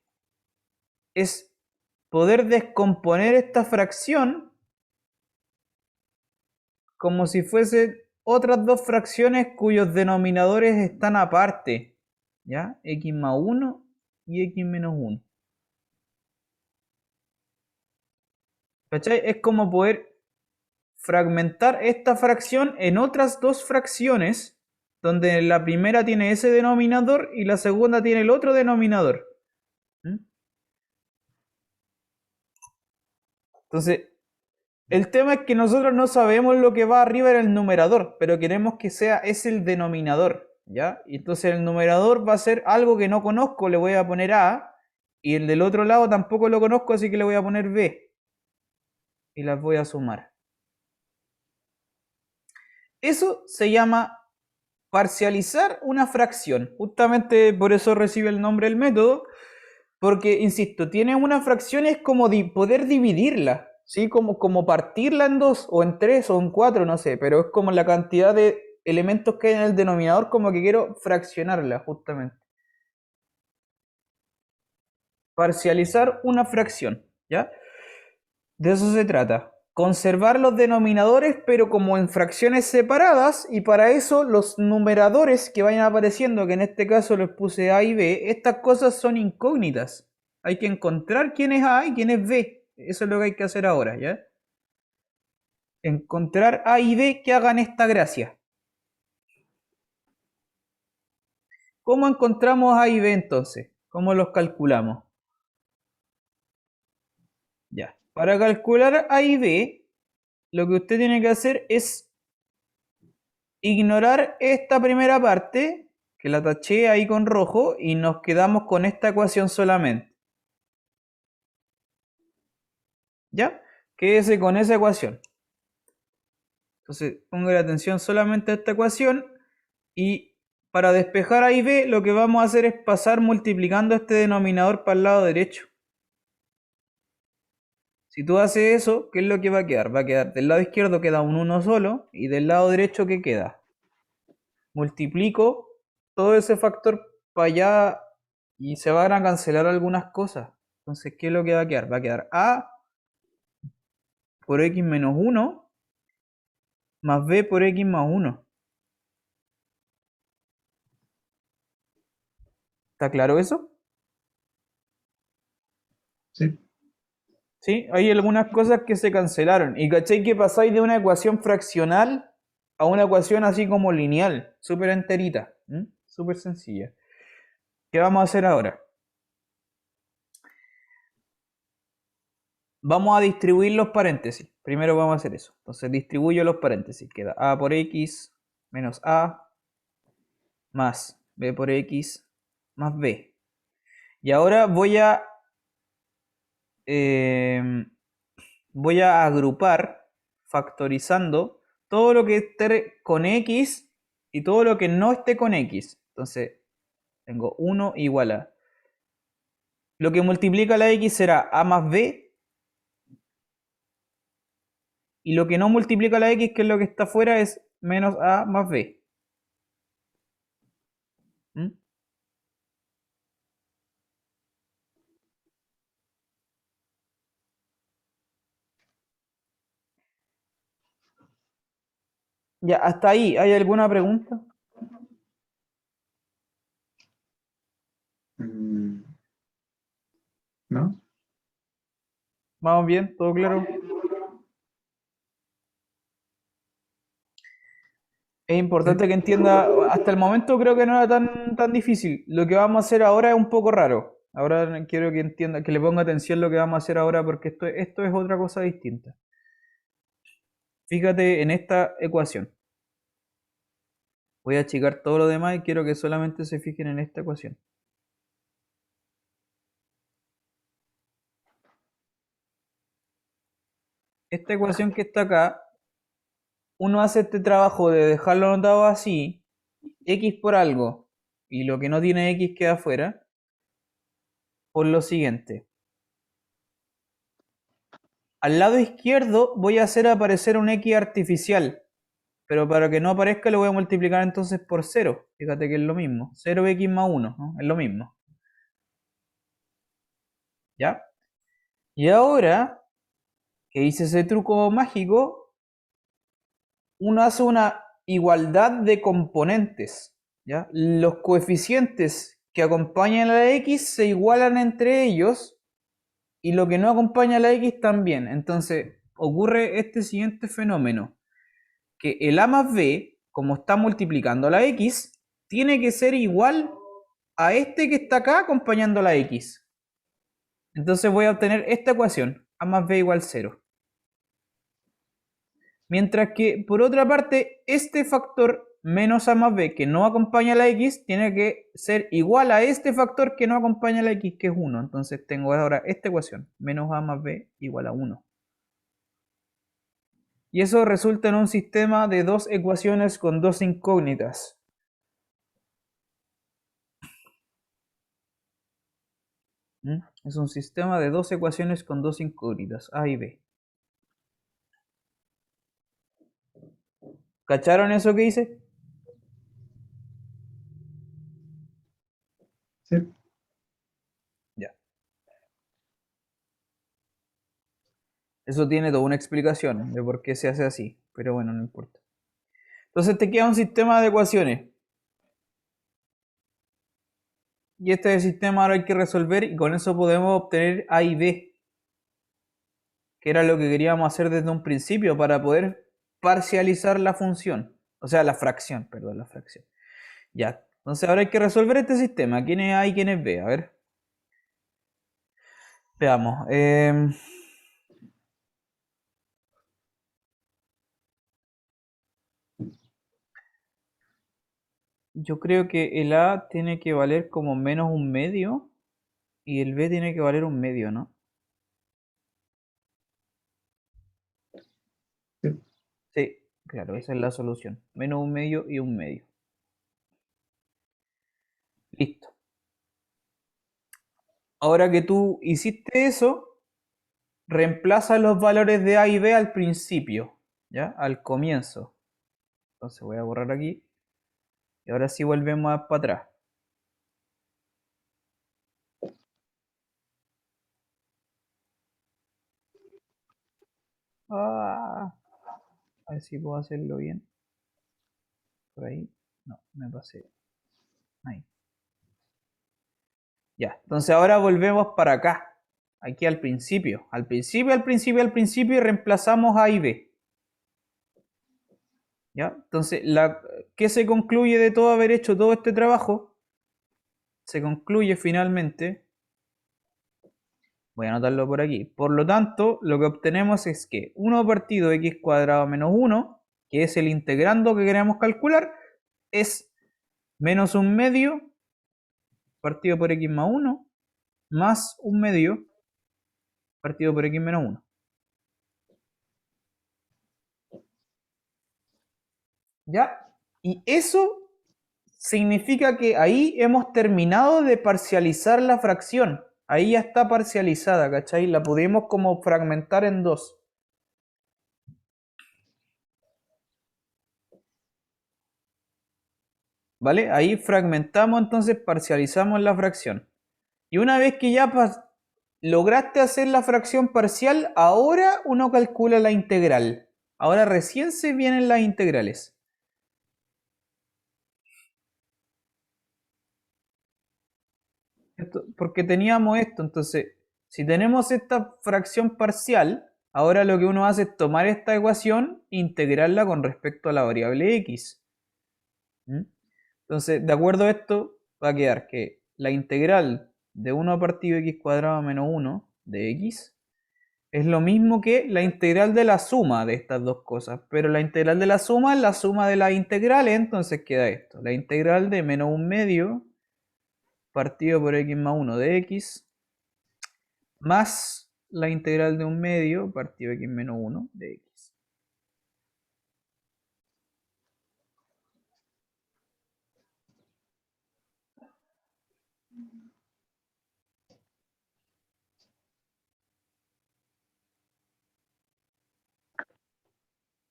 Es poder descomponer esta fracción como si fuese otras dos fracciones cuyos denominadores están aparte. ¿Ya? X más 1 y x menos 1. ¿Cachai? Es como poder fragmentar esta fracción en otras dos fracciones, donde la primera tiene ese denominador y la segunda tiene el otro denominador. ¿Mm? Entonces, el tema es que nosotros no sabemos lo que va arriba en el numerador, pero queremos que sea es el denominador, ¿ya? Y entonces el numerador va a ser algo que no conozco, le voy a poner A, y el del otro lado tampoco lo conozco, así que le voy a poner B. Y las voy a sumar. Eso se llama parcializar una fracción. Justamente por eso recibe el nombre del método, porque, insisto, tiene una fracción es como poder dividirla, ¿sí? Como partirla en dos, o en tres, o en cuatro, no sé, pero es como la cantidad de elementos que hay en el denominador, como que quiero fraccionarla, justamente. Parcializar una fracción, ¿ya? De eso se trata. Conservar los denominadores, pero como en fracciones separadas, y para eso los numeradores que vayan apareciendo, que en este caso les puse A y B, estas cosas son incógnitas. Hay que encontrar quién es A y quién es B. Eso es lo que hay que hacer ahora, ¿ya? Encontrar A y B que hagan esta gracia. ¿Cómo encontramos A y B entonces? ¿Cómo los calculamos? Ya. Para calcular A y B, lo que usted tiene que hacer es ignorar esta primera parte, que la taché ahí con rojo, y nos quedamos con esta ecuación solamente. ¿Ya? Quédese con esa ecuación. Entonces, ponga la atención solamente a esta ecuación y para despejar A y B, lo que vamos a hacer es pasar multiplicando este denominador para el lado derecho. Si tú haces eso, ¿qué es lo que va a quedar? Va a quedar del lado izquierdo queda un 1 solo y del lado derecho ¿qué queda? Multiplico todo ese factor para allá y se van a cancelar algunas cosas. Entonces, ¿qué es lo que va a quedar? Va a quedar A por X menos 1 más B por X más 1. ¿Está claro eso? Sí. Sí, hay algunas cosas que se cancelaron. Y caché que pasáis de una ecuación fraccional a una ecuación así como lineal, súper enterita, súper sencilla. ¿Qué vamos a hacer ahora? Vamos a distribuir los paréntesis. Primero vamos a hacer eso. Entonces distribuyo los paréntesis. Queda A por X menos A más B por X más B. Y ahora voy a agrupar factorizando todo lo que esté con X y todo lo que no esté con X. Entonces tengo 1 igual a. Lo que multiplica la X será A más B. Y lo que no multiplica la X, que es lo que está afuera, es menos A más B. ¿Mm? Ya, hasta ahí. ¿Hay alguna pregunta? Mm, ¿no? ¿Vamos bien? ¿Todo claro? Es Sí. importante que entienda, hasta el momento creo que no era tan difícil. Lo que vamos a hacer ahora es un poco raro. Ahora quiero que entienda, que le ponga atención lo que vamos a hacer ahora porque esto es otra cosa distinta. Fíjate en esta ecuación. Voy a achicar todo lo demás y quiero que solamente se fijen en esta ecuación. Esta ecuación que está acá, uno hace este trabajo de dejarlo anotado así, x por algo, y lo que no tiene x queda afuera, por lo siguiente. Al lado izquierdo voy a hacer aparecer un x artificial, pero para que no aparezca lo voy a multiplicar entonces por 0. Fíjate que es lo mismo. 0x más 1, ¿no? Es lo mismo. ¿Ya? Y ahora que hice ese truco mágico, uno hace una igualdad de componentes. ¿Ya? Los coeficientes que acompañan a la x se igualan entre ellos y lo que no acompaña a la x también. Entonces ocurre este siguiente fenómeno, que el a más b, como está multiplicando a la x, tiene que ser igual a este que está acá acompañando a la x. Entonces voy a obtener esta ecuación, a más b igual 0. Mientras que, por otra parte, este factor menos a más b que no acompaña a la x tiene que ser igual a este factor que no acompaña a la x, que es 1. Entonces tengo ahora esta ecuación, menos a más b igual a 1. Y eso resulta en un sistema de dos ecuaciones con dos incógnitas. Es un sistema de dos ecuaciones con dos incógnitas, A y B. ¿Cacharon eso que hice? Sí. Ya. Eso tiene toda una explicación de por qué se hace así, pero bueno, no importa. Entonces te queda un sistema de ecuaciones. Y este sistema ahora hay que resolver y con eso podemos obtener A y B, que era lo que queríamos hacer desde un principio para poder parcializar la función. O sea, la fracción, perdón, la fracción. Ya. Entonces ahora hay que resolver este sistema. ¿Quién es A y quién es B? A ver. Veamos. Yo creo que el A tiene que valer como menos un medio y el B tiene que valer un medio, ¿no? Sí. Sí, claro, esa es la solución. Menos un medio y un medio. Listo. Ahora que tú hiciste eso, reemplaza los valores de A y B al principio, ¿ya? Al comienzo. Entonces voy a borrar aquí. Y ahora sí volvemos para atrás. Ah, a ver si puedo hacerlo bien. Por ahí. No, me pasé. Ahí. Ya. Entonces ahora volvemos para acá. Aquí al principio. Al principio, al principio, al principio y reemplazamos A y B. ¿Ya? Entonces, ¿qué se concluye de todo haber hecho todo este trabajo? Se concluye finalmente, voy a anotarlo por aquí, por lo tanto, lo que obtenemos es que 1 partido x cuadrado menos 1, que es el integrando que queremos calcular, es menos un medio partido por x más 1, más un medio partido por x menos 1. ¿Ya? Y eso significa que ahí hemos terminado de parcializar la fracción. Ahí ya está parcializada, ¿cachai? La pudimos como fragmentar en dos. ¿Vale? Ahí fragmentamos, entonces parcializamos la fracción. Y una vez que ya lograste hacer la fracción parcial, ahora uno calcula la integral. Ahora recién se vienen las integrales. Porque teníamos esto, entonces, si tenemos esta fracción parcial, ahora lo que uno hace es tomar esta ecuación e integrarla con respecto a la variable x. ¿Mm? Entonces, de acuerdo a esto, va a quedar que la integral de 1 partido x cuadrado menos 1 de x es lo mismo que la integral de la suma de estas dos cosas, pero la integral de la suma es la suma de las integrales, entonces queda esto, la integral de menos un medio partido por x más 1 de x más la integral de un medio partido de x menos 1 de x.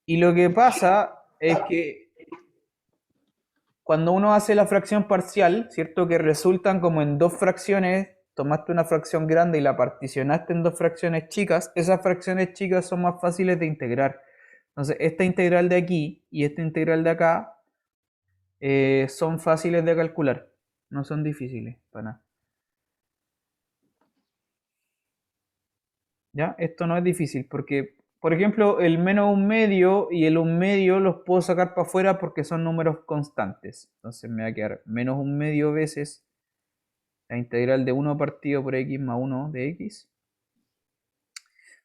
Y lo que pasa es que cuando uno hace la fracción parcial, ¿cierto? Que resultan como en dos fracciones, tomaste una fracción grande y la particionaste en dos fracciones chicas, esas fracciones chicas son más fáciles de integrar. Entonces, esta integral de aquí y esta integral de acá son fáciles de calcular, no son difíciles para nada. ¿Ya? Esto no es difícil porque, por ejemplo, el menos un medio y el un medio los puedo sacar para afuera porque son números constantes. Entonces me va a quedar menos un medio veces la integral de 1 partido por x más 1 de x,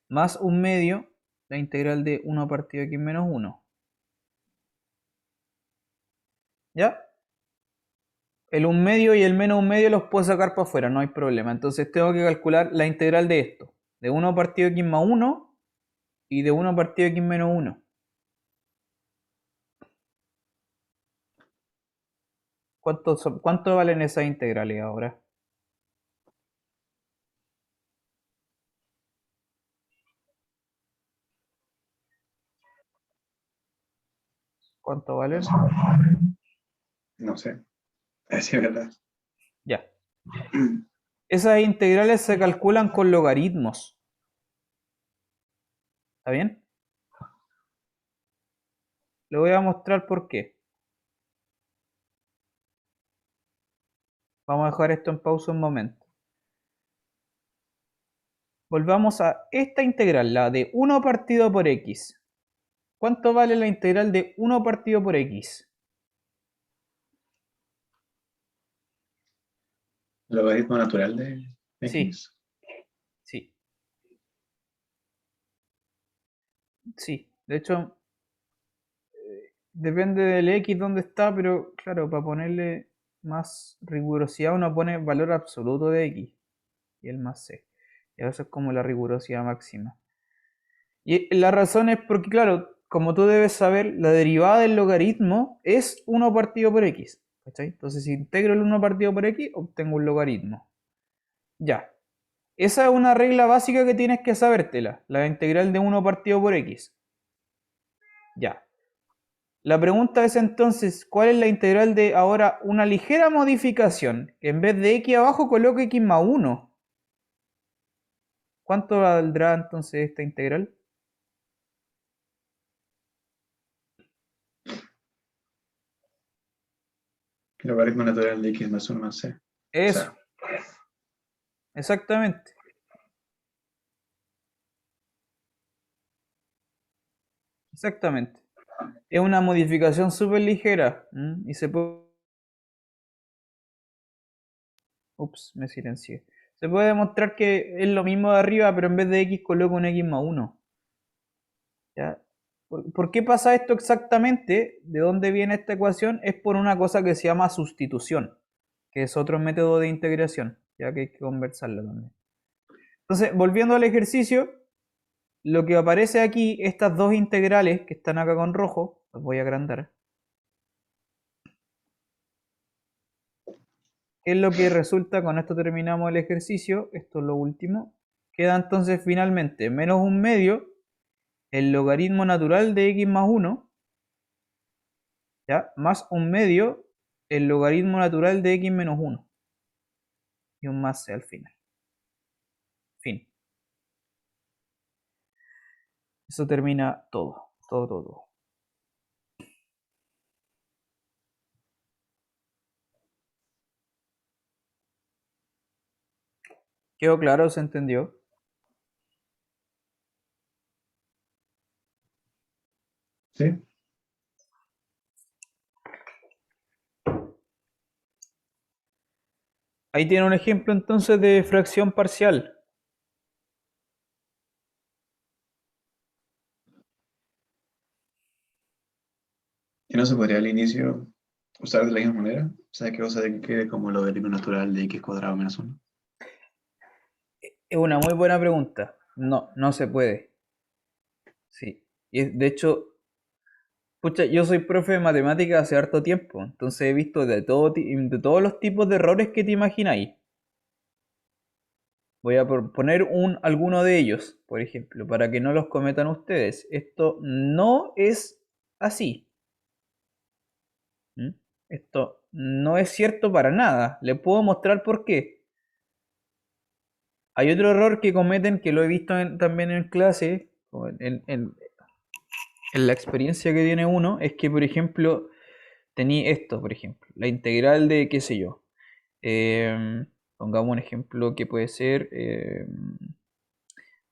más un medio la integral de 1 partido de x menos 1. ¿Ya? El un medio y el menos un medio los puedo sacar para afuera, no hay problema. Entonces tengo que calcular la integral de esto, de 1 partido de x más 1 y de 1 partido de x menos 1. ¿Cuánto valen esas integrales ahora? ¿Cuánto valen? No sé, es verdad. Ya. Esas integrales se calculan con logaritmos. ¿Está bien? Le voy a mostrar por qué. Vamos a dejar esto en pausa un momento. Volvamos a esta integral, la de 1 partido por x. ¿Cuánto vale la integral de 1 partido por x? Logaritmo natural de Sí, x. sí, sí. De hecho, depende del x dónde está, pero claro, para ponerle más rigurosidad uno pone valor absoluto de x y el más c. Y eso es como la rigurosidad máxima. Y la razón es porque, claro, como tú debes saber, la derivada del logaritmo es 1 partido por x. ¿Cachai? Entonces, si integro el 1 partido por x, obtengo un logaritmo. Ya. Esa es una regla básica que tienes que sabértela, la integral de 1 partido por x. Ya. La pregunta es entonces, ¿cuál es la integral de ahora una ligera modificación? Que en vez de x abajo coloco x más 1. ¿Cuánto valdrá entonces esta integral? El logaritmo natural de x más 1 más c. O Eso, sea, exactamente. Exactamente. Es una modificación súper ligera. Y se puede... Ups, me silencié. Se puede demostrar que es lo mismo de arriba, pero en vez de x coloco un x más 1. ¿Ya? ¿Por qué pasa esto exactamente? ¿De dónde viene esta ecuación? Es por una cosa que se llama sustitución, que es otro método de integración, ya que hay que conversarlo también. Entonces, volviendo al ejercicio, lo que aparece aquí, estas dos integrales que están acá con rojo, las voy a agrandar. ¿Qué es lo que resulta? Con esto terminamos el ejercicio, esto es lo último. Queda entonces finalmente menos un medio, el logaritmo natural de x más 1, ¿ya? Más un medio, el logaritmo natural de x menos 1. Y un más c al final. Fin. Eso termina todo, todo, todo, todo. ¿Quedó claro? ¿Se entendió? ¿sí? Ahí tiene un ejemplo entonces de fracción parcial. Y no se podría al inicio usar de la misma manera. O sea, que cosa de que quede como logaritmo natural de x cuadrado menos 1. Es una muy buena pregunta. No, no se puede. Sí. Y de hecho, pucha, yo soy profe de matemáticas hace harto tiempo, entonces he visto de todos los tipos de errores que te imagináis. Voy a poner alguno de ellos, por ejemplo, para que no los cometan ustedes. Esto no es así. ¿Mm? Esto no es cierto para nada. Le puedo mostrar por qué. Hay otro error que cometen, que lo he visto también en clase, o en la experiencia que tiene uno, es que, por ejemplo, tenía esto, por ejemplo, la integral de, qué sé yo, pongamos un ejemplo que puede ser,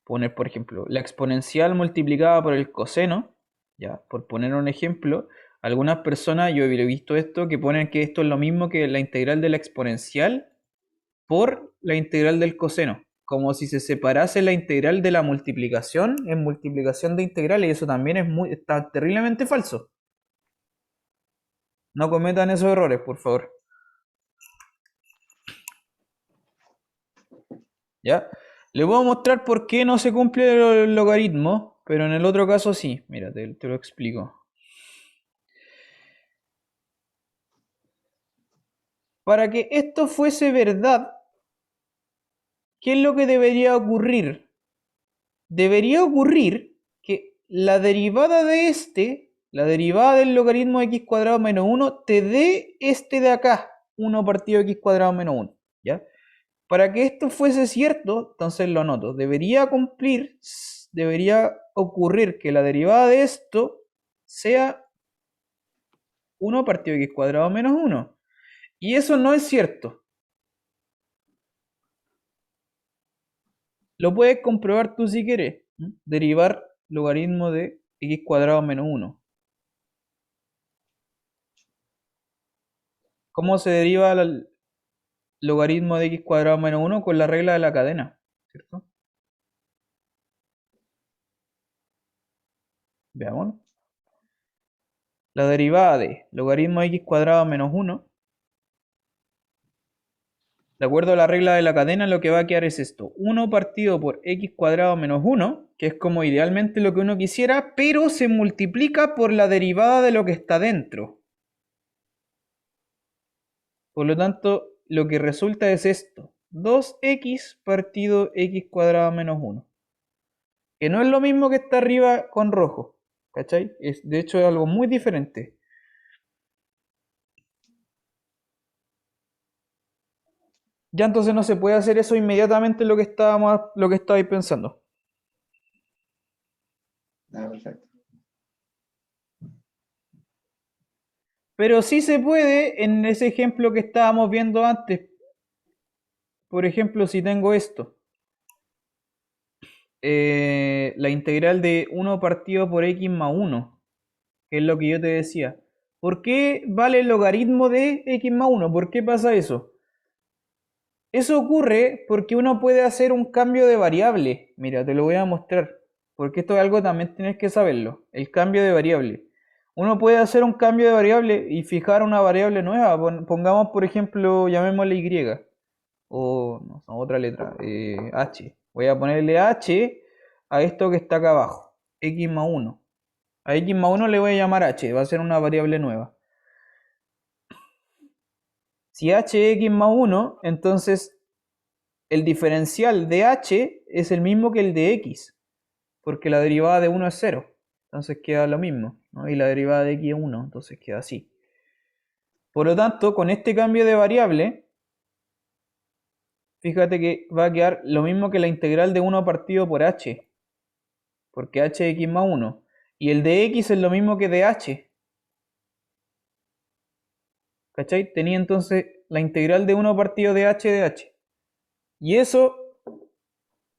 poner, por ejemplo, la exponencial multiplicada por el coseno, ya, por poner un ejemplo, algunas personas, yo he visto esto, que ponen que esto es lo mismo que la integral de la exponencial por la integral del coseno, como si se separase la integral de la multiplicación en multiplicación de integrales, y eso también está terriblemente falso. No cometan esos errores, por favor. ¿Ya? Le voy a mostrar por qué no se cumple el logaritmo, pero en el otro caso sí. Mira, te lo explico. Para que esto fuese verdad, ¿qué es lo que debería ocurrir? Debería ocurrir que la derivada de la derivada del logaritmo de x cuadrado menos 1, te dé este de acá, 1 partido de x cuadrado menos 1. ¿Ya? Para que esto fuese cierto, entonces lo anoto, debería ocurrir que la derivada de esto sea 1 partido de x cuadrado menos 1. Y eso no es cierto. Lo puedes comprobar tú si quieres. Derivar logaritmo de x cuadrado menos 1. ¿Cómo se deriva el logaritmo de x cuadrado menos 1? Con la regla de la cadena, ¿cierto? Veamos. La derivada de logaritmo de x cuadrado menos 1, de acuerdo a la regla de la cadena, lo que va a quedar es esto. 1 partido por x cuadrado menos 1, que es como idealmente lo que uno quisiera, pero se multiplica por la derivada de lo que está dentro. Por lo tanto, lo que resulta es esto. 2x partido x cuadrado menos 1. Que no es lo mismo que está arriba con rojo. ¿Cachai? De hecho, es algo muy diferente. Ya entonces no se puede hacer eso inmediatamente lo que estabais pensando. Ah, perfecto. Pero sí se puede en ese ejemplo que estábamos viendo antes. Por ejemplo, si tengo esto. La integral de 1 partido por x más 1, que es lo que yo te decía. ¿Por qué vale el logaritmo de x más 1? ¿Por qué pasa eso? Eso ocurre porque uno puede hacer un cambio de variable. Mira, te lo voy a mostrar. Porque esto es algo también tienes que saberlo. El cambio de variable. Uno puede hacer un cambio de variable y fijar una variable nueva. Pongamos, por ejemplo, llamémosle y. O no, otra letra. H. Voy a ponerle h a esto que está acá abajo. X más 1. A x más 1 le voy a llamar h. Va a ser una variable nueva. Si h es x más 1, entonces el diferencial de h es el mismo que el de x, porque la derivada de 1 es 0, entonces queda lo mismo, ¿no? Y la derivada de x es 1, entonces queda así. Por lo tanto, con este cambio de variable, fíjate que va a quedar lo mismo que la integral de 1 partido por h, porque h es x más 1, y el de x es lo mismo que de h, ¿cachai? Tenía entonces la integral de 1 partido de h, y eso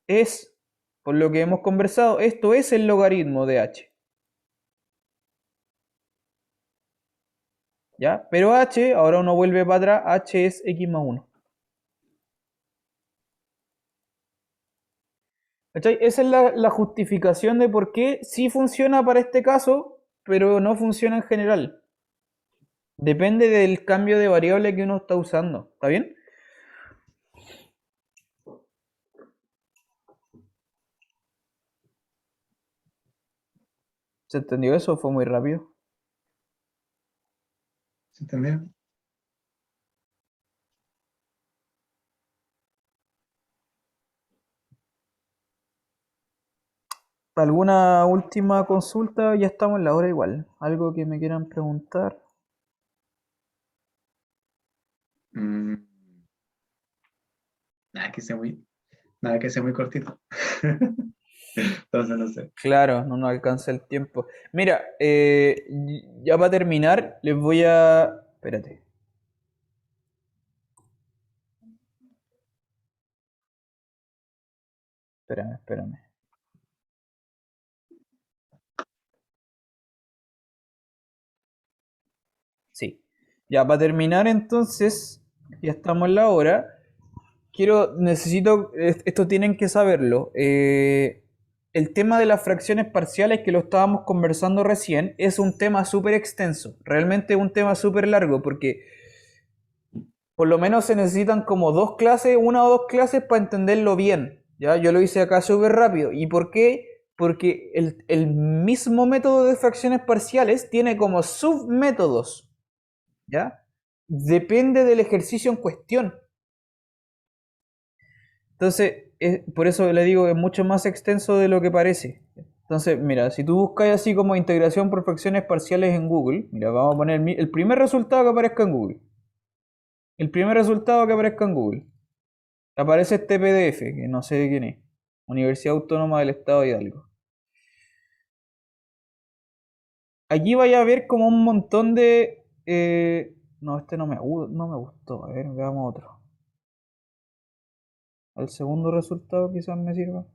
es, por lo que hemos conversado, esto es el logaritmo de h. ¿Ya? Pero h, ahora uno vuelve para atrás, h es x más 1. ¿Cachai? Esa es la justificación de por qué sí funciona para este caso, pero no funciona en general. Depende del cambio de variable que uno está usando. ¿Está bien? ¿Se entendió eso o fue muy rápido? ¿Se entendió? ¿Alguna última consulta? Ya estamos en la hora igual. ¿Algo que me quieran preguntar? Mm, nada que sea muy, nada que sea muy cortito. Entonces no sé. Claro, no nos alcanza el tiempo. Mira, ya para terminar, les voy a... Espérate. Espérame. Sí. Ya para terminar entonces, ya estamos en la hora. Esto tienen que saberlo. El tema de las fracciones parciales que lo estábamos conversando recién es un tema súper extenso. Realmente es un tema súper largo porque por lo menos se necesitan como dos clases, una o dos clases para entenderlo bien. ¿Ya? Yo lo hice acá súper rápido. ¿Y por qué? Porque el mismo método de fracciones parciales tiene como submétodos. ¿Ya? Depende del ejercicio en cuestión. Entonces, por eso le digo que es mucho más extenso de lo que parece. Entonces, mira, si tú buscas así como integración por fracciones parciales en Google, mira, vamos a poner el primer resultado que aparezca en Google. El primer resultado que aparezca en Google. Aparece este PDF, que no sé de quién es. Universidad Autónoma del Estado de Hidalgo. Allí vaya a ver como un montón de... no, este no me gustó. A ver, veamos otro. El segundo resultado quizás me sirva.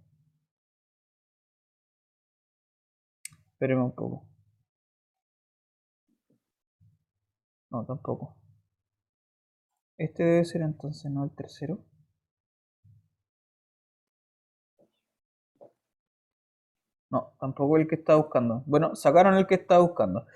Espéreme un poco. No, tampoco. Este debe ser entonces, ¿no? El tercero. No, tampoco el que estaba buscando. Bueno, sacaron el que estaba buscando.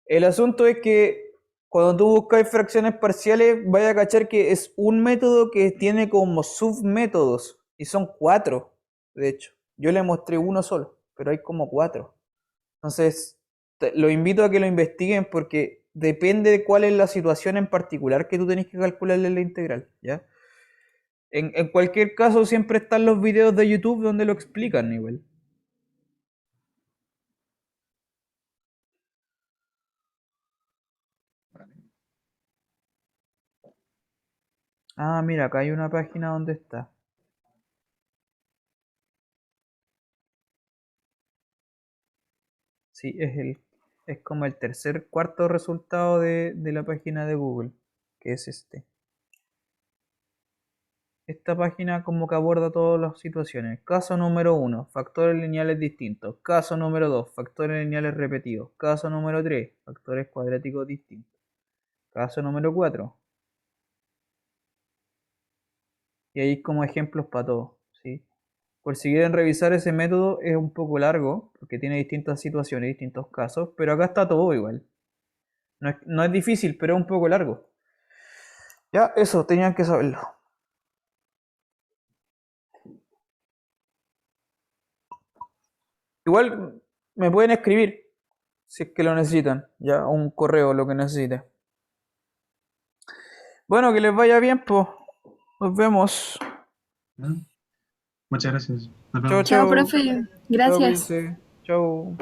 El asunto es que cuando tú buscas fracciones parciales, vaya a cachar que es un método que tiene como submétodos. Y son cuatro, de hecho. Yo le mostré uno solo, pero hay como cuatro. Entonces, lo invito a que lo investiguen porque depende de cuál es la situación en particular que tú tenés que calcularle la integral, ¿ya? En cualquier caso, siempre están los videos de YouTube donde lo explican igual. Vale. Ah, mira, acá hay una página donde está. Sí, es como el tercer, cuarto resultado de la página de Google, que es este. Esta página como que aborda todas las situaciones. Caso número uno, factores lineales distintos. Caso número 2, factores lineales repetidos. Caso número 3, factores cuadráticos distintos. Caso número 4. Y ahí como ejemplos para todo, ¿sí? Por si quieren revisar ese método es un poco largo, porque tiene distintas situaciones, distintos casos, pero acá está todo igual. No es difícil, pero es un poco largo. Ya, eso, tenían que saberlo. Igual me pueden escribir si es que lo necesitan, ya, un correo, lo que necesiten. Bueno, que les vaya bien, pues. Nos vemos. ¿No? Muchas gracias. Nos Chao, vemos. Chao, chao. profe. Chao, Gracias. cuídense. Chao.